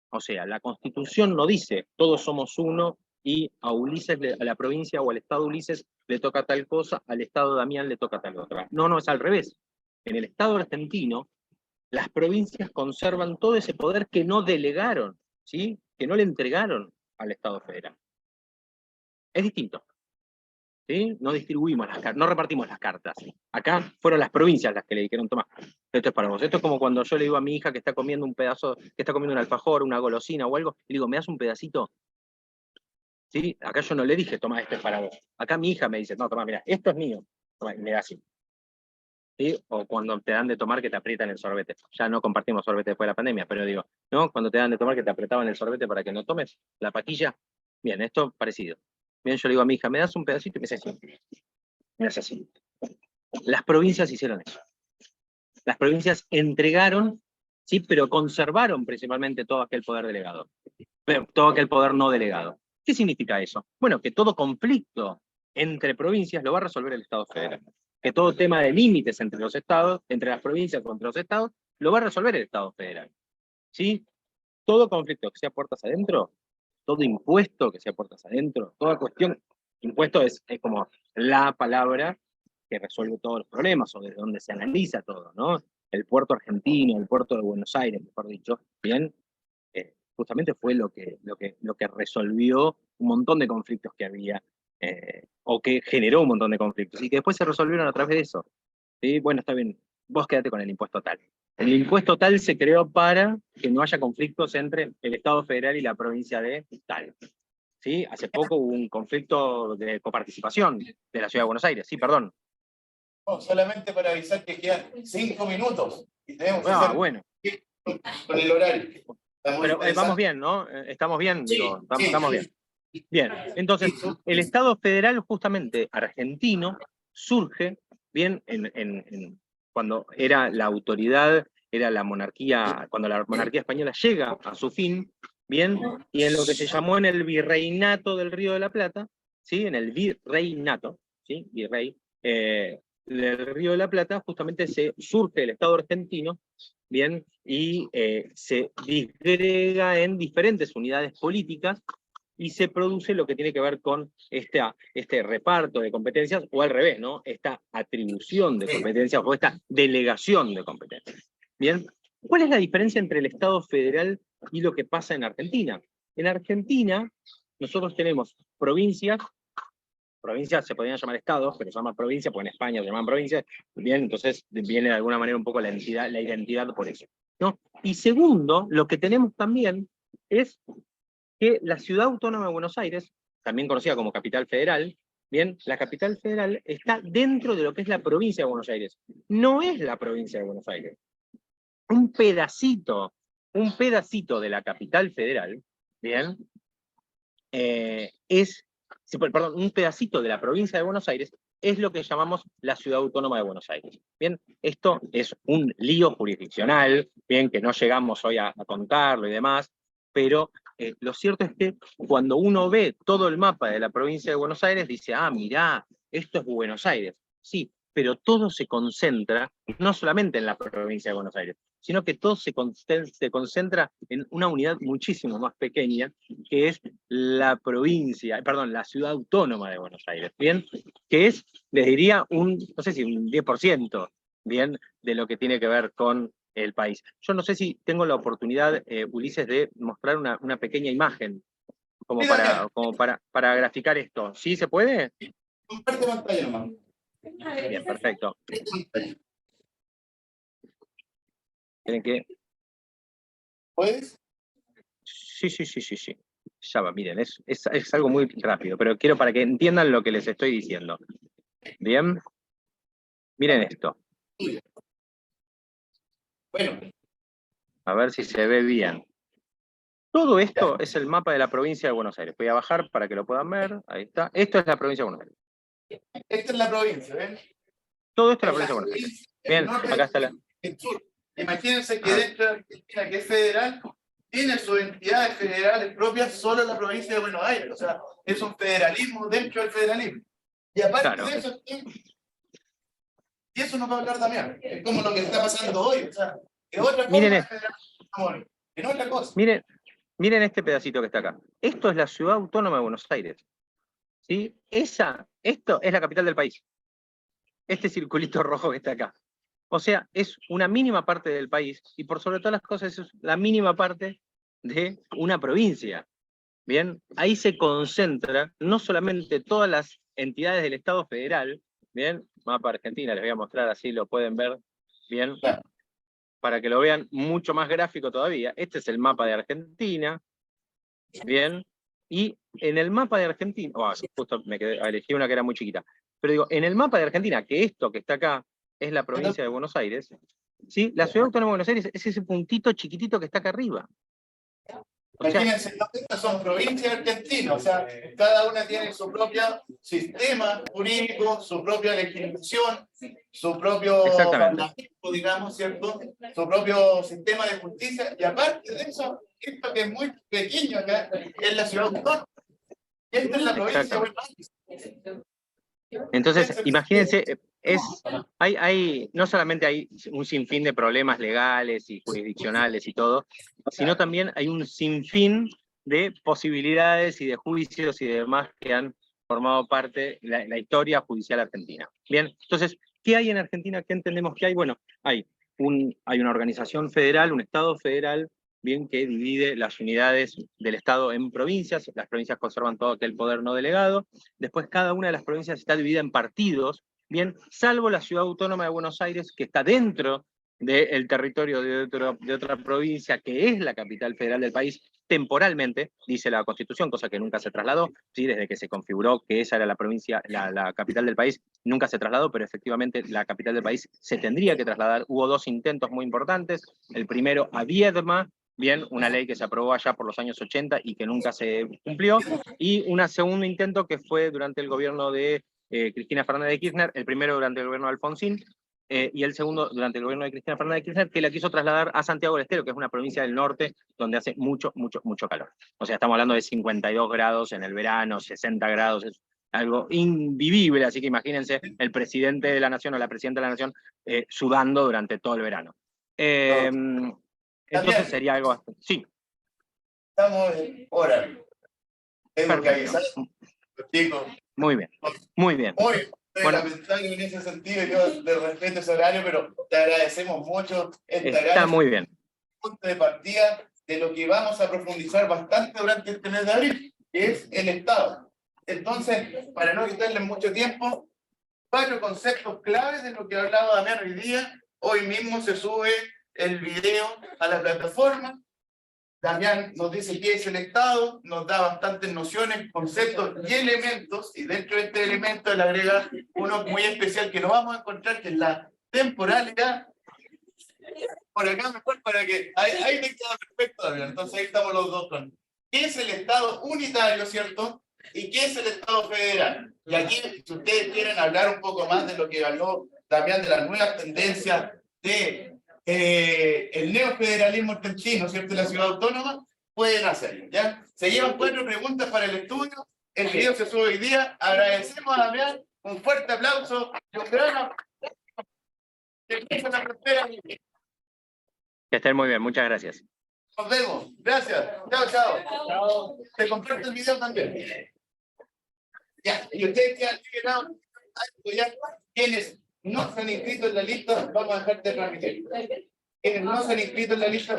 O sea, la Constitución no dice todos somos uno y a Ulises, a la provincia o al estado Ulises le toca tal cosa, al estado Damián le toca tal otra. No, no, es al revés. En el estado argentino, las provincias conservan todo ese poder que no delegaron, ¿sí? Que no le entregaron al Estado federal. Es distinto. ¿Sí? No distribuimos las cartas, no repartimos las cartas. Acá fueron las provincias las que le dijeron, toma, esto es para vos. Esto es como cuando yo le digo a mi hija que está comiendo un pedazo, que está comiendo un alfajor, una golosina o algo, y le digo, ¿me das un pedacito? ¿Sí? Acá yo no le dije, toma, esto es para vos. Acá mi hija me dice, no, toma, mira, esto es mío. Toma, y me da así. ¿Sí? O cuando te dan de tomar que te aprietan el sorbete. Ya no compartimos sorbete después de la pandemia, pero digo, ¿no? Cuando te dan de tomar que te apretaban el sorbete para que no tomes la patilla. Bien, esto parecido. Bien, yo le digo a mi hija, ¿me das un pedacito? Y me dice así. Me hace así. Las provincias hicieron eso. Las provincias entregaron, sí, pero conservaron principalmente todo aquel poder delegado. Todo aquel poder no delegado. ¿Qué significa eso? Bueno, que todo conflicto entre provincias lo va a resolver el Estado federal. Que todo tema de límites entre los estados, entre las provincias contra los estados, lo va a resolver el Estado federal. ¿Sí? Todo conflicto que sea puertas adentro, todo impuesto que sea puertas adentro, toda cuestión, impuesto es como la palabra que resuelve todos los problemas, o desde donde se analiza todo, ¿no? El puerto argentino, el puerto de Buenos Aires, mejor dicho, bien, justamente fue lo que resolvió un montón de conflictos que había, o que generó un montón de conflictos, y que después se resolvieron a través de eso. ¿Sí? Bueno, está bien, vos quédate con el impuesto tal. El impuesto tal se creó para que no haya conflictos entre el Estado federal y la provincia de tal. ¿Sí? Hace poco hubo un conflicto de coparticipación de la Ciudad de Buenos Aires. Sí, perdón. No, solamente para avisar que quedan 5 minutos y tenemos que hacer Bueno. con el horario. Pero vamos bien, ¿no? Estamos bien, sí, digo, sí, estamos bien. Bien, entonces, el Estado federal justamente argentino surge, bien, cuando era la autoridad, era la monarquía, cuando la monarquía española llega a su fin, bien, y en lo que se llamó en el virreinato del Río de la Plata, ¿sí? En el virreinato, ¿sí? Virrey, del Río de la Plata, justamente se surge el Estado argentino, bien, y se disgrega en diferentes unidades políticas, y se produce lo que tiene que ver con este reparto de competencias, o al revés, ¿no? Esta atribución de competencias, o esta delegación de competencias. Bien, ¿cuál es la diferencia entre el Estado federal y lo que pasa en Argentina? En Argentina, nosotros tenemos provincias se podrían llamar estados, pero se llaman provincias, porque en España se llaman provincias, bien, entonces viene de alguna manera un poco la identidad por eso, ¿no? Y segundo, lo que tenemos también es que la Ciudad Autónoma de Buenos Aires, también conocida como Capital Federal, bien, la Capital Federal está dentro de lo que es la provincia de Buenos Aires. No es la provincia de Buenos Aires. Un pedacito de la Capital Federal, bien, un pedacito de la provincia de Buenos Aires es lo que llamamos la Ciudad Autónoma de Buenos Aires. Bien, esto es un lío jurisdiccional, bien, que no llegamos hoy a contarlo y demás, pero lo cierto es que cuando uno ve todo el mapa de la provincia de Buenos Aires, dice, ah, mirá, esto es Buenos Aires. Sí, pero todo se concentra no solamente en la provincia de Buenos Aires, sino que todo se concentra en una unidad muchísimo más pequeña, que es la Ciudad Autónoma de Buenos Aires, ¿bien? Que es, les diría, no sé si un 10%, ¿bien? De lo que tiene que ver con el país. Yo no sé si tengo la oportunidad, Ulises, de mostrar una pequeña imagen como para graficar esto. ¿Sí se puede? Comparte pantalla nomás. Bien, perfecto. ¿Tienen que? ¿Puedes? Sí. Ya va, miren, es algo muy rápido, pero quiero para que entiendan lo que les estoy diciendo. Bien. Miren esto. Bueno. A ver si se ve bien. Todo esto es el mapa de la provincia de Buenos Aires. Voy a bajar para que lo puedan ver. Ahí está. Esto es la provincia de Buenos Aires. Esta es la provincia, ¿ven? Todo esto es la provincia de Buenos Aires. Bien, acá está la... El sur. Imagínense que dentro de Argentina, que es federal, tiene sus entidades federales propias solo en la provincia de Buenos Aires. O sea, es un federalismo dentro del federalismo. Y aparte de eso, y eso nos va a hablar Damián. Es como lo que está pasando hoy. O sea, que otra cosa miren es federalismo, en otra cosa. Miren, Miren este pedacito que está acá. Esto es la Ciudad Autónoma de Buenos Aires. ¿Sí? Esto es la capital del país. Este circulito rojo que está acá. O sea, es una mínima parte del país, y por sobre todas las cosas es la mínima parte de una provincia. Bien, ahí se concentra no solamente todas las entidades del Estado federal, bien, mapa Argentina, les voy a mostrar así lo pueden ver, bien, para que lo vean mucho más gráfico todavía. Este es el mapa de Argentina, bien, y en el mapa de Argentina, justo elegí una que era muy chiquita, pero digo, en el mapa de Argentina, que esto que está acá es la provincia de Buenos Aires, ¿sí? La Ciudad Autónoma de Buenos Aires es ese puntito chiquitito que está acá arriba. O sea, imagínense, estas son provincias argentinas, o sea, cada una tiene su propio sistema jurídico, su propia legislación, su propio parlamento, digamos, ¿cierto? Su propio sistema de justicia, y aparte de eso, esto que es muy pequeño acá, es la ciudad autónoma. Esta es la provincia de Buenos Aires. Entonces, imagínense, no solamente hay un sinfín de problemas legales y jurisdiccionales y todo, sino también hay un sinfín de posibilidades y de juicios y demás que han formado parte de la historia judicial argentina. Bien, entonces, ¿qué hay en Argentina? ¿Qué entendemos que hay? Bueno, hay una organización federal, un Estado federal, bien, que divide las unidades del Estado en provincias. Las provincias conservan todo aquel poder no delegado. Después cada una de las provincias está dividida en partidos, bien, salvo la Ciudad Autónoma de Buenos Aires, que está dentro del territorio de otra provincia, que es la capital federal del país, temporalmente, dice la Constitución, cosa que nunca se trasladó, ¿sí? Desde que se configuró que esa era la provincia, la capital del país, nunca se trasladó, pero efectivamente la capital del país se tendría que trasladar. Hubo dos intentos muy importantes, el primero a Viedma, bien, una ley que se aprobó allá por los años 80 y que nunca se cumplió, y un segundo intento que fue durante el gobierno de Cristina Fernández de Kirchner, el primero durante el gobierno de Alfonsín, y el segundo durante el gobierno de Cristina Fernández de Kirchner, que la quiso trasladar a Santiago del Estero, que es una provincia del norte donde hace mucho calor. O sea, estamos hablando de 52 grados en el verano, 60 grados, es algo invivible, así que imagínense el presidente de la nación o la presidenta de la nación sudando durante todo el verano. Entonces sería algo bastante... Sí. Estamos en horario. Tengo que avisar, chicos. Muy bien, muy bien. Bueno, en ese sentido, yo le respeto ese horario, pero te agradecemos mucho. Está muy bien. Punto de partida de lo que vamos a profundizar bastante durante este mes de abril, que es el Estado. Entonces, para no quitarles mucho tiempo, 4 conceptos claves de lo que hablaba Damián hoy día. Hoy mismo se sube el video a la plataforma. Damián nos dice qué es el Estado, nos da bastantes nociones, conceptos y elementos, y dentro de este elemento le agrega uno muy especial que no vamos a encontrar, que es la temporalidad. Por acá mejor para que... Ahí te queda perfecto, Damián. Entonces ahí estamos los dos con... ¿Qué es el Estado unitario, cierto? ¿Y qué es el Estado federal? Y aquí, si ustedes quieren hablar un poco más de lo que habló Damián, de las nuevas tendencias de... el neofederalismo argentino, ¿cierto? La ciudad autónoma, pueden hacerlo, ¿ya? Se llevan 4 preguntas para el estudio, el video se sube hoy día, agradecemos a Damián, un fuerte aplauso, y un gran que estén muy bien, muchas gracias. Nos vemos, gracias, chao. Te comparto el video también. Ya, y ustedes ya, quienes no se han inscrito en la lista, vamos a dejar de transmitir. Quienes no se han inscrito en la lista,